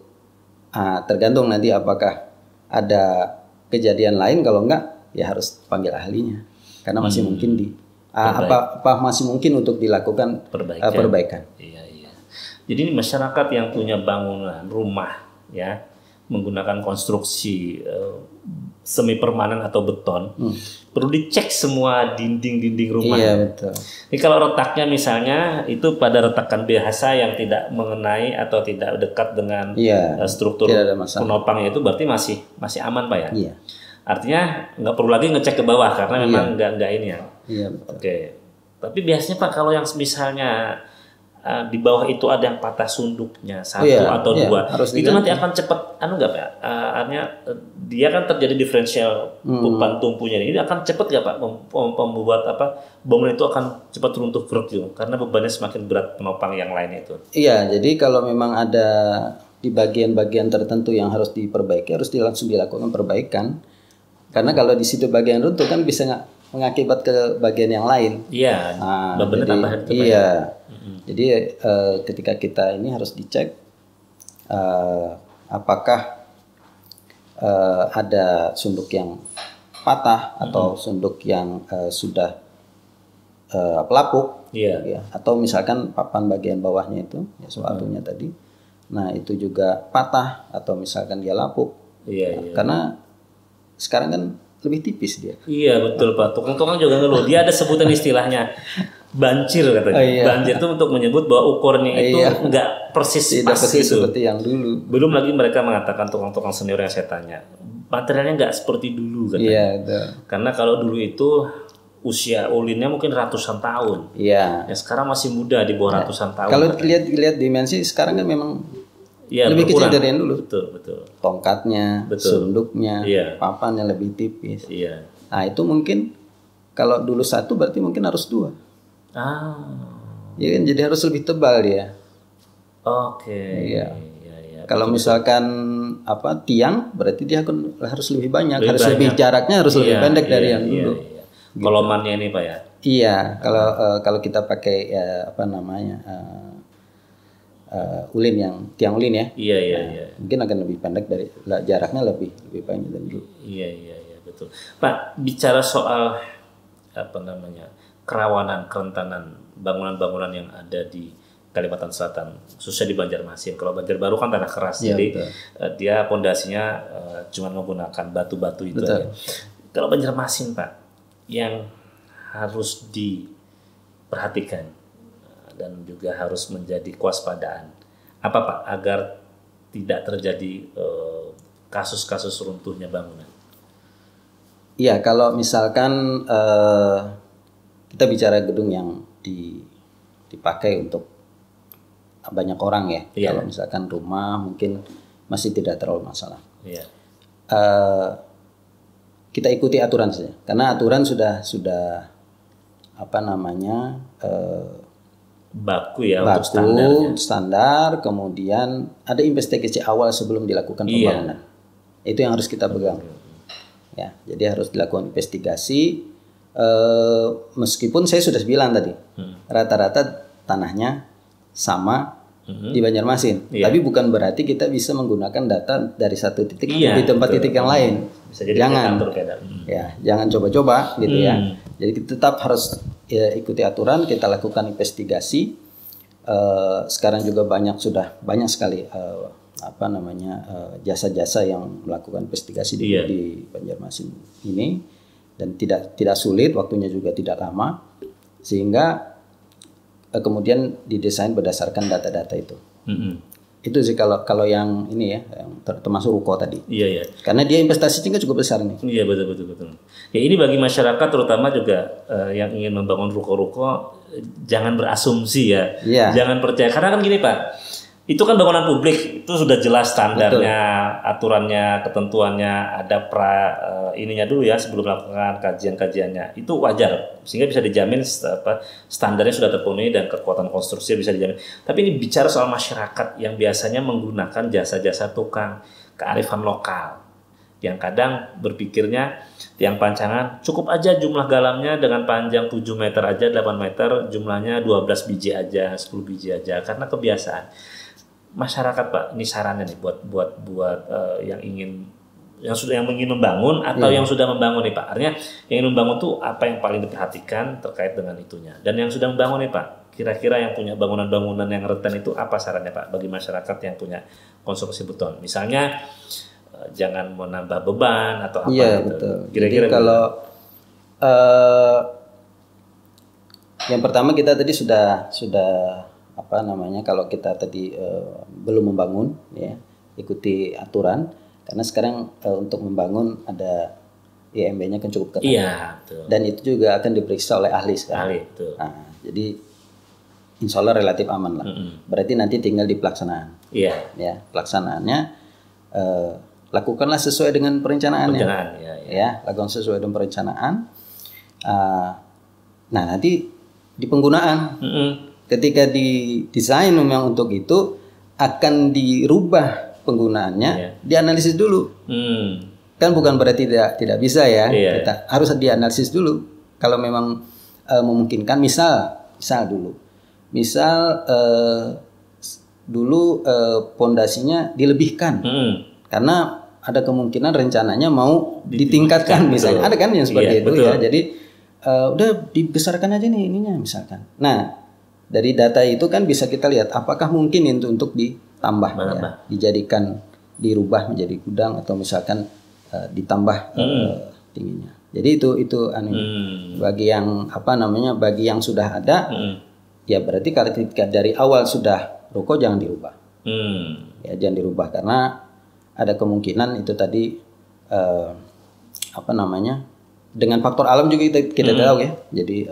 tergantung nanti apakah ada kejadian lain, kalau enggak ya harus panggil ahlinya. Karena masih mungkin masih mungkin untuk dilakukan perbaikan. Jadi ini masyarakat yang punya bangunan rumah ya menggunakan konstruksi semi permanen atau beton perlu dicek semua dinding-dinding rumah. Iya betul. Ini kalau retaknya misalnya itu pada retakan biasa yang tidak mengenai atau tidak dekat dengan struktur penopangnya itu berarti masih aman Pak ya. Iya. Artinya nggak perlu lagi ngecek ke bawah karena memang nggak ini ya. Iya. Oke. Tapi biasanya Pak kalau yang misalnya di bawah itu ada yang patah sunduknya satu atau dua, itu nanti akan cepat nggak Pak? Artinya dia kan terjadi diferensial beban tumpunya ini akan cepat nggak Pak membuat bangunan itu akan cepat runtuh gitu karena bebannya semakin berat penopang yang lain itu. Iya, jadi kalau memang ada di bagian-bagian tertentu yang harus diperbaiki harus langsung dilakukan perbaikan karena kalau di situ bagian runtuh kan bisa mengakibat ke bagian yang lain. Iya. Benar tambahan itu. Iya. Jadi ketika kita ini harus dicek apakah ada sunduk yang patah atau sunduk yang sudah pelapuk, atau misalkan papan bagian bawahnya itu sepatunya tadi, nah itu juga patah atau misalkan dia lapuk, karena sekarang kan lebih tipis dia. Iya betul Pak. Tukang-tukang juga ngeluh. Dia ada sebutan istilahnya banjir katanya. Banjir itu untuk menyebut bahwa ukurnya itu enggak persis pas gitu. Seperti yang dulu. Belum lagi mereka mengatakan tukang-tukang senior yang saya tanya, materialnya enggak seperti dulu katanya. Iya, betul. Karena kalau dulu itu usia ulinnya mungkin ratusan tahun. Iya. Ya sekarang masih muda di bawah ratusan tahun. Kalau lihat dimensi sekarang kan memang lebih kecil dari yang dulu. Betul. Tongkatnya, sunduknya, papan yang lebih tipis. Iya. Nah itu mungkin Kalau dulu 1 berarti mungkin harus 2. Ya kan, jadi harus lebih tebal dia. Oke. Iya. Kalau misalkan tiang, berarti dia harus lebih banyak, lebih jaraknya harus lebih pendek dari yang dulu. Gitu. Kolomannya ini Pak ya? Iya. Kalau kita pakai ulin tiang ulin ya. Iya. Mungkin akan lebih pendek dari jaraknya lebih banyak dari dulu. Iya betul. Pak, bicara soal kerawanan, kerentanan bangunan-bangunan yang ada di Kalimantan Selatan, khususnya di Banjarmasin. Kalau Banjarbaru kan tanah keras, jadi dia pondasinya cuma menggunakan batu-batu itu aja. Kalau Banjarmasin Pak, yang harus diperhatikan dan juga harus menjadi kewaspadaan apa Pak agar tidak terjadi kasus-kasus runtuhnya bangunan? Iya, kalau misalkan kita bicara gedung yang dipakai untuk banyak orang ya. Kalau misalkan rumah mungkin masih tidak terlalu masalah. Kita ikuti aturan saja, karena aturan sudah baku untuk standar, kemudian ada investigasi awal sebelum dilakukan pembangunan. Itu yang harus kita pegang. Ya, jadi harus dilakukan investigasi. Meskipun saya sudah bilang tadi, rata-rata tanahnya sama di Banjarmasin, tapi bukan berarti kita bisa menggunakan data dari satu titik di tempat titik yang lain. Jangan, jangan coba-coba gitu ya. Jadi kita tetap harus ikuti aturan, kita lakukan investigasi. Sekarang juga sudah banyak sekali jasa-jasa yang melakukan investigasi di Banjarmasin ini, dan tidak sulit, waktunya juga tidak lama, sehingga kemudian didesain berdasarkan data-data itu. Itu sih kalau yang ini ya, yang termasuk ruko tadi. Iya. Karena dia investasinya cukup besar nih. Iya, betul. Ya ini bagi masyarakat terutama juga yang ingin membangun ruko-ruko, jangan berasumsi ya. Jangan percaya, karena kan gini Pak, itu kan bangunan publik, itu sudah jelas standarnya, aturannya, ketentuannya, ada ininya dulu ya sebelum melakukan kajian-kajiannya. Itu wajar, sehingga bisa dijamin standarnya sudah terpenuhi dan kekuatan konstruksi bisa dijamin. Tapi ini bicara soal masyarakat yang biasanya menggunakan jasa-jasa tukang, kearifan lokal, yang kadang berpikirnya tiang pancangan cukup aja jumlah galamnya dengan panjang 7 meter aja, 8 meter, jumlahnya 12 biji aja, 10 biji aja, karena kebiasaan. Masyarakat Pak, ini sarannya nih buat yang ingin membangun atau yang sudah membangun nih Pak. Artinya yang ingin membangun tuh apa yang paling diperhatikan terkait dengan itunya. Dan yang sudah membangun nih Pak, kira-kira yang punya bangunan-bangunan yang rentan itu apa sarannya Pak bagi masyarakat yang punya konstruksi beton? Misalnya jangan menambah beban atau apa gitu. Betul. Kira-kira kalau yang pertama kita tadi sudah kalau kita tadi belum membangun ya, ikuti aturan, karena sekarang untuk membangun ada IMB-nya kan cukup ketat. Iya, betul. Dan itu juga akan diperiksa oleh ahli sekarang. Betul. Nah, jadi insya Allah relatif aman lah. Berarti nanti tinggal di pelaksanaan. Iya. Ya, pelaksanaannya lakukanlah sesuai dengan perencanaannya. Lakukan sesuai dengan perencanaan. Nah, nanti di penggunaan. Ketika didesain memang untuk itu, akan dirubah penggunaannya, dianalisis dulu. Kan bukan berarti tidak bisa ya. Kita harus dianalisis dulu. Kalau memang memungkinkan, misal dulu pondasinya dilebihkan, karena ada kemungkinan rencananya mau ditingkatkan misalnya. Ada kan yang seperti itu ya. Jadi udah dibesarkan aja nih ininya misalkan. Nah, dari data itu kan bisa kita lihat apakah mungkin itu untuk ditambah ya, dijadikan, dirubah menjadi gudang, atau misalkan ditambah tingginya. Jadi itu bagi yang bagi yang sudah ada, ya berarti kalau dari awal sudah ruko jangan dirubah. Ya jangan dirubah, karena ada kemungkinan itu tadi dengan faktor alam juga kita tahu ya. Jadi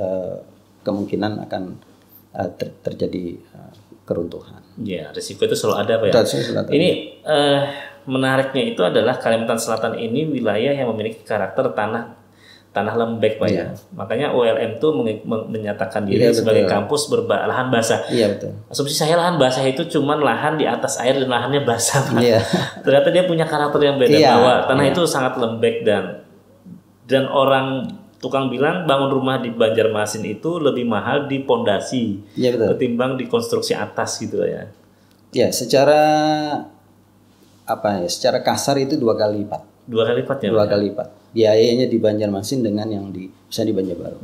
kemungkinan akan terjadi keruntuhan. Ya, risiko itu selalu ada Pak ya. Ini menariknya itu adalah Kalimantan Selatan ini wilayah yang memiliki karakter tanah tanah lembek Pak ya. Makanya ULM tuh menyatakan diri sebagai kampus lahan basah. Iya betul. Asumsi saya lahan basah itu cuman lahan di atas air dan lahannya basah Pak. Ternyata dia punya karakter yang beda bahwa tanah itu sangat lembek dan orang tukang bilang bangun rumah di Banjarmasin itu lebih mahal di pondasi ketimbang di konstruksi atas gitu ya. Ya, secara secara kasar itu 2 kali lipat. 2 kali lipat ya. 2 kali lipat. Biayanya di Banjarmasin dengan yang bisa di Banjarbaru.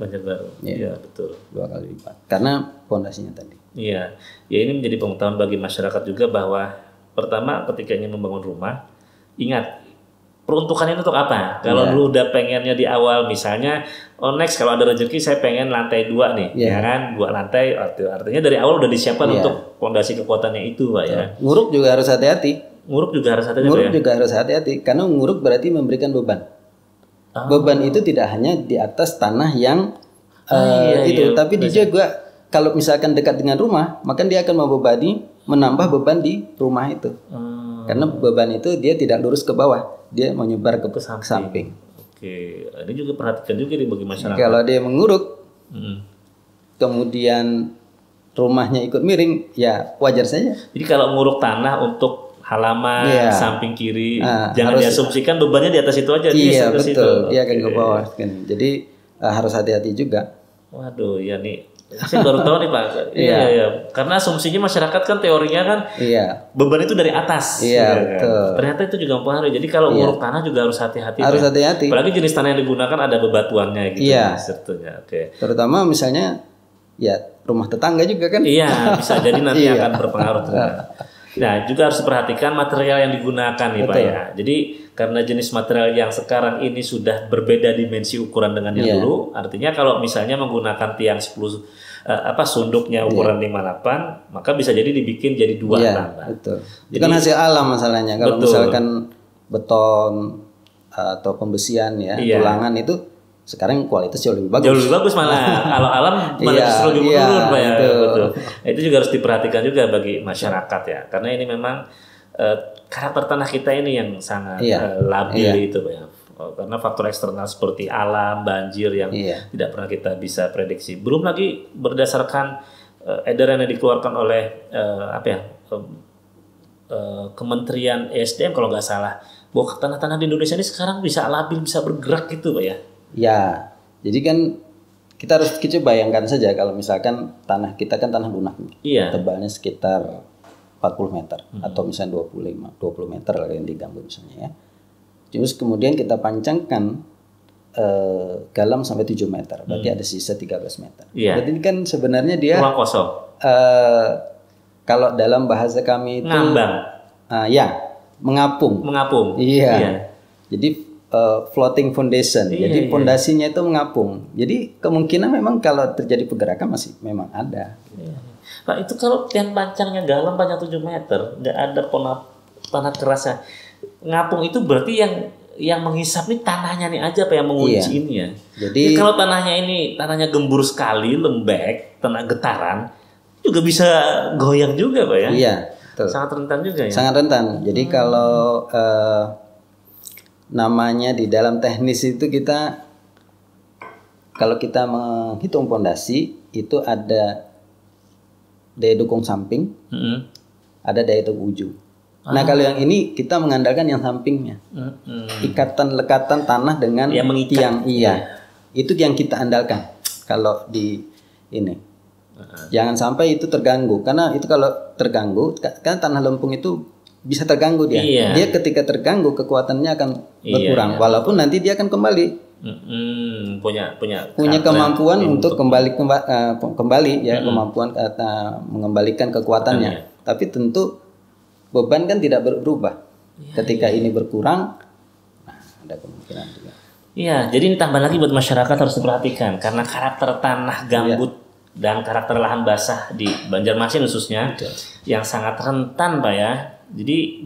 Iya, betul. 2 kali lipat. Karena pondasinya tadi. Iya. Ya ini menjadi pengetahuan bagi masyarakat juga bahwa pertama ketika ingin membangun rumah, ingat peruntukannya untuk apa? Kalau lu udah pengennya di awal misalnya, next kalau ada rezeki saya pengen lantai 2 nih, ya kan? 2 lantai artinya dari awal udah disiapkan untuk pondasi kekuatannya itu, Pak ya. Nguruk juga harus hati-hati. Nguruk juga harus hati-hati karena nguruk berarti memberikan beban. Beban itu tidak hanya di atas tanah yang tapi dia juga kalau misalkan dekat dengan rumah, maka dia akan menambah beban di rumah itu. Karena beban itu dia tidak lurus ke bawah, dia menyebar ke samping. Oke, ini juga perhatikan juga bagi masyarakat. Kalau dia menguruk, kemudian rumahnya ikut miring, ya wajar saja. Jadi kalau nguruk tanah untuk halaman samping kiri, jangan diasumsikan bebannya di atas itu aja. Iya betul, dia akan ke bawah. Jadi harus hati-hati juga. Waduh, ya nih, saya baru tahu nih Pak. Iya. Karena asumsinya masyarakat kan teorinya kan beban itu dari atas. Iya betul. Ternyata itu juga mempengaruhi. Jadi kalau nguruk tanah juga harus hati-hati. Harus hati-hati. Apalagi jenis tanah yang digunakan ada bebatuannya gitu. Iya. Sebetulnya. Oke. Terutama misalnya rumah tetangga juga kan. Iya, bisa jadi nanti akan berpengaruh. Nah, juga harus diperhatikan material yang digunakan nih Pak ya. Jadi karena jenis material yang sekarang ini sudah berbeda dimensi ukuran dengan yang dulu, artinya kalau misalnya menggunakan tiang 10 sunduknya ukuran 58, maka bisa jadi dibikin jadi 2 tambah. Betul. Jadi, itu kan hasil alam masalahnya. Kalau misalkan beton atau pembesian tulangan itu sekarang kualitas jauh lebih bagus. Jauh lebih bagus malah. Kalau alam malah justru lebih menurun Pak ya. Betul. Itu juga harus diperhatikan juga bagi masyarakat ya. Karena ini memang karakter tanah kita ini yang sangat labil itu Pak ya. Karena faktor eksternal seperti alam, banjir yang tidak pernah kita bisa prediksi. Belum lagi berdasarkan edaran yang dikeluarkan oleh Kementerian ESDM kalau nggak salah, bahwa tanah-tanah di Indonesia ini sekarang bisa labil, bisa bergerak gitu Pak ya. Ya, jadi kan kita harus bayangkan saja kalau misalkan tanah kita kan tanah lunak, tebalnya sekitar 40 meter atau misalnya 20 meter yang digambut misalnya ya. Terus kemudian kita pancangkan galam sampai 7 meter, berarti ada sisa 13 meter. Berarti ini kan sebenarnya dia ruang kosong. Kalau dalam bahasa kami itu ngambang. Mengapung. Iya. Jadi floating foundation. Jadi fondasinya itu mengapung. Jadi kemungkinan memang kalau terjadi pergerakan masih memang ada. Nah itu kalau tiang pancangnya galam panjang 7 meter, nggak ada tanah kerasnya. Ngapung itu berarti yang menghisap nih tanahnya nih aja apa yang mengunci ini ya. Jadi kalau tanahnya gembur sekali, lembek, tanah getaran, juga bisa goyang juga Pak ya. Iya. Betul. Sangat rentan juga ya. Sangat rentan. Jadi kalau namanya di dalam teknis itu kalau kita menghitung pondasi itu ada daya dukung samping, ada daya dukung ujung. Nah kalau yang ini kita mengandalkan yang sampingnya, lekatan tanah dengan tiang, itu yang kita andalkan. Kalau di ini, jangan sampai itu terganggu, karena itu kalau terganggu, karena tanah lempung itu bisa terganggu dia. Dia ketika terganggu kekuatannya akan berkurang, walaupun nanti dia akan kembali. Punya kemampuan untuk kembali ya, kemampuan mengembalikan kekuatannya. Tapi tentu beban kan tidak berubah. Ketika ini berkurang, ada kemungkinan juga. Iya, jadi ini tambah lagi buat masyarakat harus diperhatikan karena karakter tanah gambut dan karakter lahan basah di Banjarmasin khususnya yang sangat rentan Pak ya. Jadi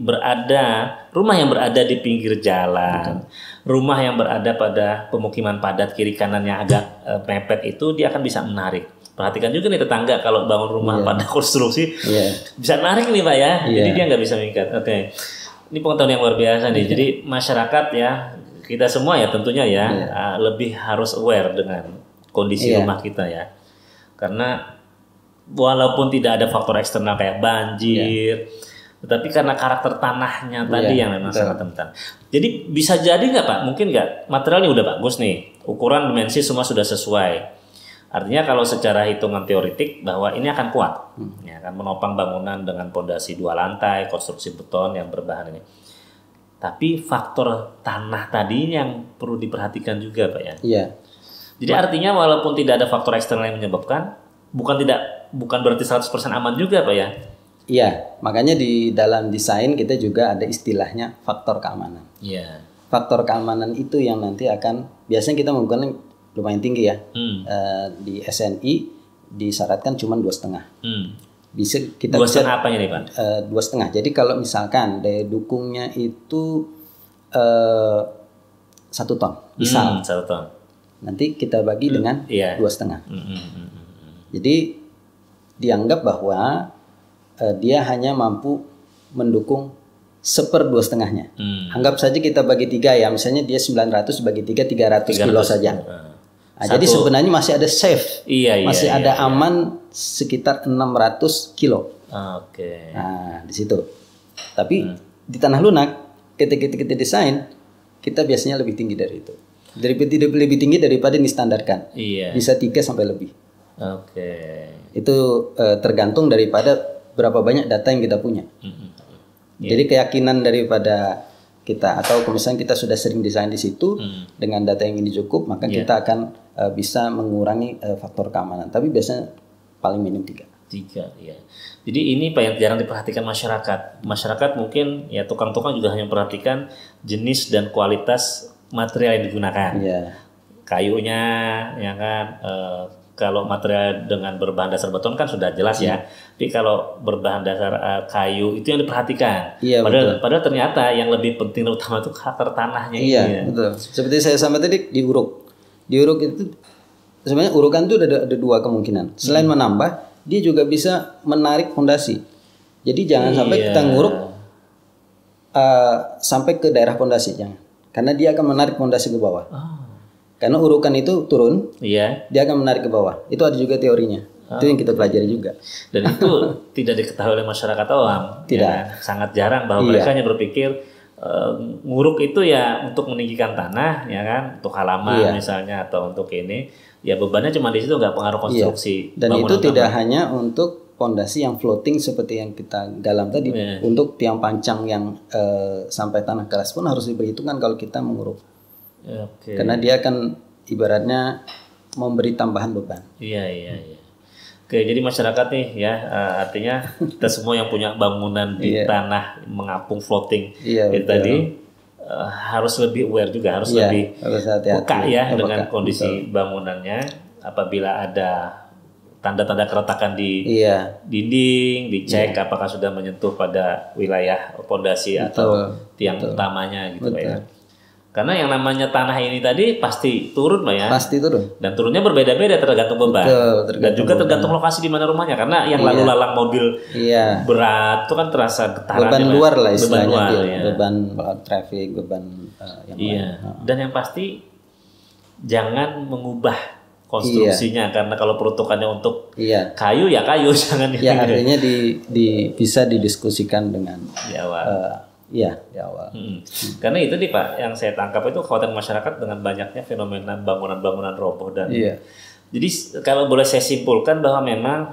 rumah yang berada di pinggir jalan, rumah yang berada pada pemukiman padat kiri kanan yang agak mepet itu dia akan bisa menarik. Perhatikan juga nih tetangga kalau bangun rumah pada konstruksi bisa menarik nih Pak ya. Jadi dia nggak bisa mengikat. Ini pengetahuan yang luar biasa nih. Jadi masyarakat ya kita semua ya tentunya ya lebih harus aware dengan kondisi rumah kita ya. Karena walaupun tidak ada faktor eksternal kayak banjir, tetapi karena karakter tanahnya tadi yang memang sangat rentan. Jadi bisa jadi nggak Pak? Mungkin nggak materialnya udah bagus nih, ukuran dimensi semua sudah sesuai. Artinya kalau secara hitungan teoritik bahwa ini akan kuat, ya akan menopang bangunan dengan pondasi 2 lantai, konstruksi beton yang berbahan ini. Tapi faktor tanah tadi yang perlu diperhatikan juga Pak ya. Iya. Jadi artinya walaupun tidak ada faktor eksternal yang menyebabkan, bukan berarti 100% aman juga Pak ya? Iya, makanya di dalam desain kita juga ada istilahnya faktor keamanan. Iya. Faktor keamanan itu yang nanti akan, biasanya kita menggunakan lumayan tinggi ya. Di SNI disyaratkan cuma 2,5. Bisa kita 2,5 apanya nih Pak? 2,5. Jadi kalau misalkan daya dukungnya itu 1 ton, misal 1 ton. Nanti kita bagi dengan 2,5. Jadi dianggap bahwa dia hanya mampu mendukung 1/2-nya. Anggap saja kita bagi 3 ya, misalnya dia 900 bagi 3 300 kilo saja. Nah, jadi sebenarnya masih ada safe, masih ada aman sekitar 600 kilo. Oke. Nah di situ. Tapi di tanah lunak ketika kita desain kita biasanya lebih tinggi dari itu. Lebih tinggi daripada yang distandarkan. Bisa 3 sampai lebih. Oke. Itu tergantung daripada berapa banyak data yang kita punya. Jadi keyakinan daripada kita, atau misalnya kita sudah sering desain di situ dengan data yang ini cukup, maka kita akan bisa mengurangi faktor keamanan. Tapi biasanya paling minim 3. Ya. Jadi ini Pak yang jarang diperhatikan masyarakat. Masyarakat mungkin ya tukang-tukang juga hanya memperhatikan jenis dan kualitas material yang digunakan. Kayunya ya kan, kalau material dengan berbahan dasar beton kan sudah jelas ya. Tapi kalau berbahan dasar kayu itu yang diperhatikan. Padahal ternyata yang lebih penting dan utama itu karakter tanahnya. Betul. Seperti saya sama tadi diuruk. Diuruk itu sebenarnya urukan itu ada 2 kemungkinan. Selain menambah, dia juga bisa menarik fondasi. Jadi jangan sampai kita nguruk sampai ke daerah fondasi, jangan. Karena dia akan menarik fondasi ke bawah. Karena urukan itu turun, dia akan menarik ke bawah. Itu ada juga teorinya. Itu yang kita pelajari juga. Dan itu tidak diketahui oleh masyarakat awam. Tidak. Ya, sangat jarang bahwa mereka hanya berpikir nguruk itu ya untuk meninggikan tanah, ya kan, untuk halaman misalnya atau untuk ini. Ya bebannya cuma di situ, nggak pengaruh konstruksi. Dan itu tidak hanya untuk fondasi yang floating seperti yang kita galam tadi. Untuk tiang pancang yang sampai tanah keras pun harus diperhitungkan kalau kita menguruk. Karena dia akan ibaratnya memberi tambahan beban. Iya. Oke, jadi masyarakat nih ya, artinya kita semua yang punya bangunan di tanah mengapung floating itu tadi harus lebih aware juga, harus lebih peka ya dengan kondisi bangunannya. Apabila ada tanda-tanda keretakan di dinding, dicek apakah sudah menyentuh pada wilayah pondasi atau tiang utamanya gitu Pak ya. Karena yang namanya tanah ini tadi pasti turun Pak ya. Pasti turun. Dan turunnya berbeda-beda tergantung beban. Dan juga tergantung lokasi di mana rumahnya. Karena yang lalu lalang mobil berat itu kan terasa getarannya. Beban luar lah istilahnya. Beban traffic, beban yang lain. Dan yang pasti jangan mengubah konstruksinya. Karena kalau peruntukannya untuk kayu ya kayu. Jangan artinya bisa didiskusikan dengan di awal. Di awal. Karena itu nih Pak, yang saya tangkap itu kekhawatiran masyarakat dengan banyaknya fenomena bangunan-bangunan roboh dan. Jadi kalau boleh saya simpulkan bahwa memang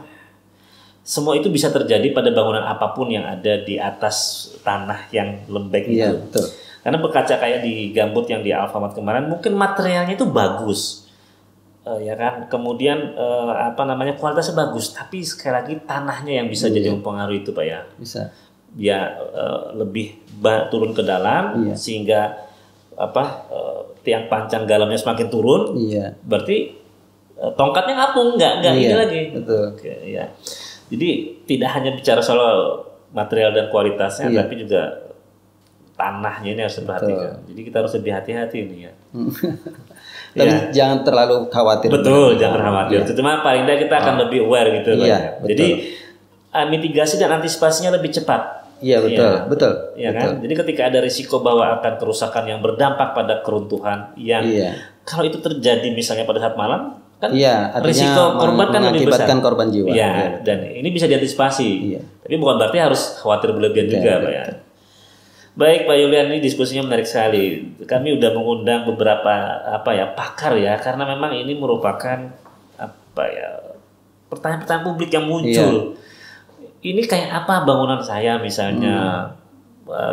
semua itu bisa terjadi pada bangunan apapun yang ada di atas tanah yang lembek itu. Betul. Karena berkaca kayak di gambut yang di Alfamart kemarin, mungkin materialnya itu bagus, ya kan. Kemudian kualitasnya bagus, tapi sekali lagi tanahnya yang bisa jadi mempengaruhi itu Pak ya. Bisa. Ya lebih turun ke dalam sehingga tiang pancang galamnya semakin turun. Berarti tongkatnya ngapung, nggak ini lagi. Betul. Jadi tidak hanya bicara soal material dan kualitasnya, tapi juga tanahnya ini harus diperhatikan. Jadi kita harus lebih hati-hati ini ya. Tapi jangan terlalu khawatir. Betul, jangan khawatir. Cuma paling tidak kita akan lebih aware gitu. Jadi mitigasi dan antisipasinya lebih cepat. Iya betul, betul. Iya kan? Jadi ketika ada risiko bahwa akan kerusakan yang berdampak pada keruntuhan yang kalau itu terjadi misalnya pada saat malam kan risiko korban kan lebih besar. Korban jiwa. Iya, dan ini bisa diantisipasi. Tapi bukan berarti harus khawatir berlebihan juga, Pak ya. Baik Pak Yulian, ini diskusinya menarik sekali. Kami udah mengundang beberapa pakar ya, karena memang ini merupakan pertanyaan-pertanyaan publik yang muncul. Ini kayak apa bangunan saya misalnya?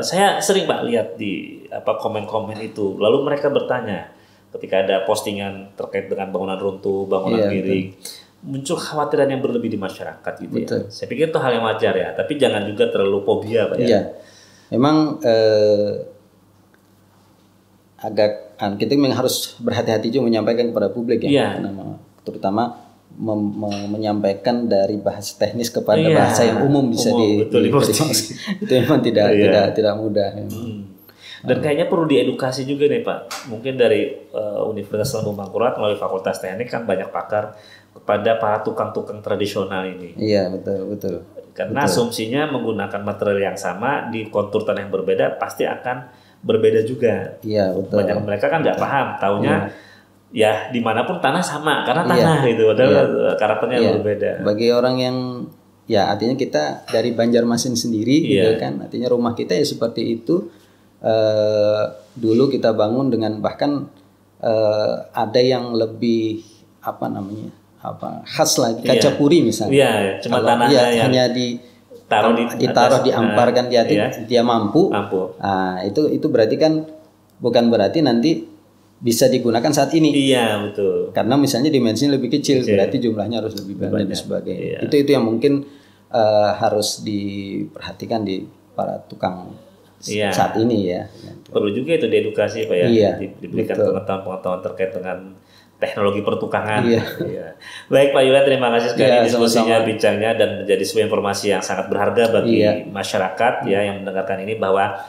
Saya sering Pak lihat di komen-komen itu. Lalu mereka bertanya ketika ada postingan terkait dengan bangunan runtuh, bangunan miring, muncul khawatiran yang berlebih di masyarakat gitu ya. Saya pikir itu hal yang wajar ya, tapi jangan juga terlalu fobia Pak ya. Iya. Memang kita memang harus berhati-hati juga menyampaikan kepada publik ya. Terutama menyampaikan dari bahasa teknis kepada bahasa yang umum bisa itu memang tidak mudah. Dan kayaknya perlu diedukasi juga nih Pak. Mungkin dari Universitas Lambung Mangkurat melalui Fakultas Teknik kan banyak pakar kepada para tukang-tukang tradisional ini. Iya betul. Karena asumsinya menggunakan material yang sama di kontur tanah yang berbeda pasti akan berbeda juga. Iya betul. Banyak mereka kan nggak paham, taunya ya dimanapun tanah sama karena tanah gitu, padahal karakternya berbeda. Bagi orang yang artinya kita dari Banjarmasin sendiri gitu kan, artinya rumah kita ya seperti itu. Dulu kita bangun dengan bahkan ada yang lebih khas lagi kaca puri misalnya. Cuma tanahnya hanya ditaruh diamparkan dia mampu. Nah, itu berarti kan bukan berarti nanti bisa digunakan saat ini. Iya betul. Karena misalnya dimensinya lebih kecil, berarti jumlahnya harus lebih banyak dan sebagainya. Itu yang mungkin harus diperhatikan di para tukang saat ini ya. Perlu juga itu diedukasi Pak ya. Diberikan pengetahuan terkait dengan teknologi pertukangan. Baik Pak Yulian, terima kasih sekali diskusinya, bincangnya, dan menjadi sebuah informasi yang sangat berharga bagi masyarakat yang mendengarkan ini, bahwa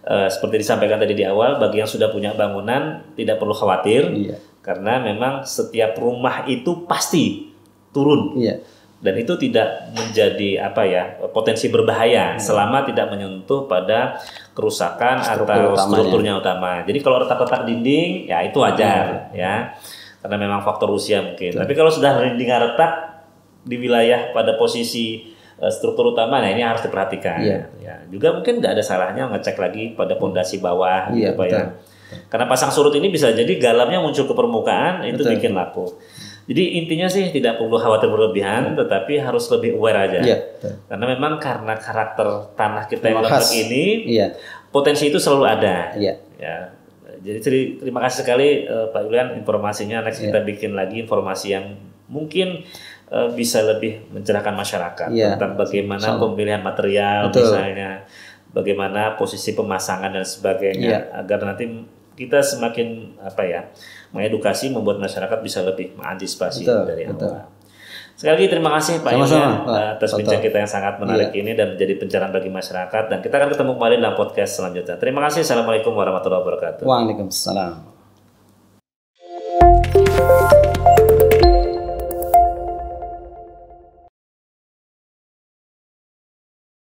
seperti disampaikan tadi di awal, bagi yang sudah punya bangunan tidak perlu khawatir, karena memang setiap rumah itu pasti turun, dan itu tidak menjadi potensi berbahaya selama tidak menyentuh pada kerusakan atau strukturnya utama. Jadi kalau retak-retak dinding ya itu wajar ya, karena memang faktor usia mungkin. Tapi kalau sudah dindingnya retak di wilayah pada posisi struktur utama, nah ini harus diperhatikan. Ya, juga mungkin nggak ada salahnya ngecek lagi pada pondasi bawah, gitu Pak ya. Karena pasang surut ini bisa jadi galamnya muncul ke permukaan, itu bikin lapuk. Jadi intinya sih tidak perlu khawatir berlebihan, tetapi harus lebih aware aja. Karena memang karena karakter tanah kita yang lembek ini, potensi itu selalu ada. Ya. Jadi terima kasih sekali Pak Yulian informasinya. Next kita bikin lagi informasi yang mungkin bisa lebih mencerahkan masyarakat tentang bagaimana pemilihan material misalnya, bagaimana posisi pemasangan dan sebagainya, agar nanti kita semakin mengedukasi, membuat masyarakat bisa lebih mengantisipasi dari awal. Sekali lagi terima kasih Pak Yulian atas bincang kita yang sangat menarik ini dan menjadi pencerahan bagi masyarakat, dan kita akan ketemu kembali dalam podcast selanjutnya. Terima kasih. Assalamualaikum warahmatullahi wabarakatuh. Waalaikumsalam.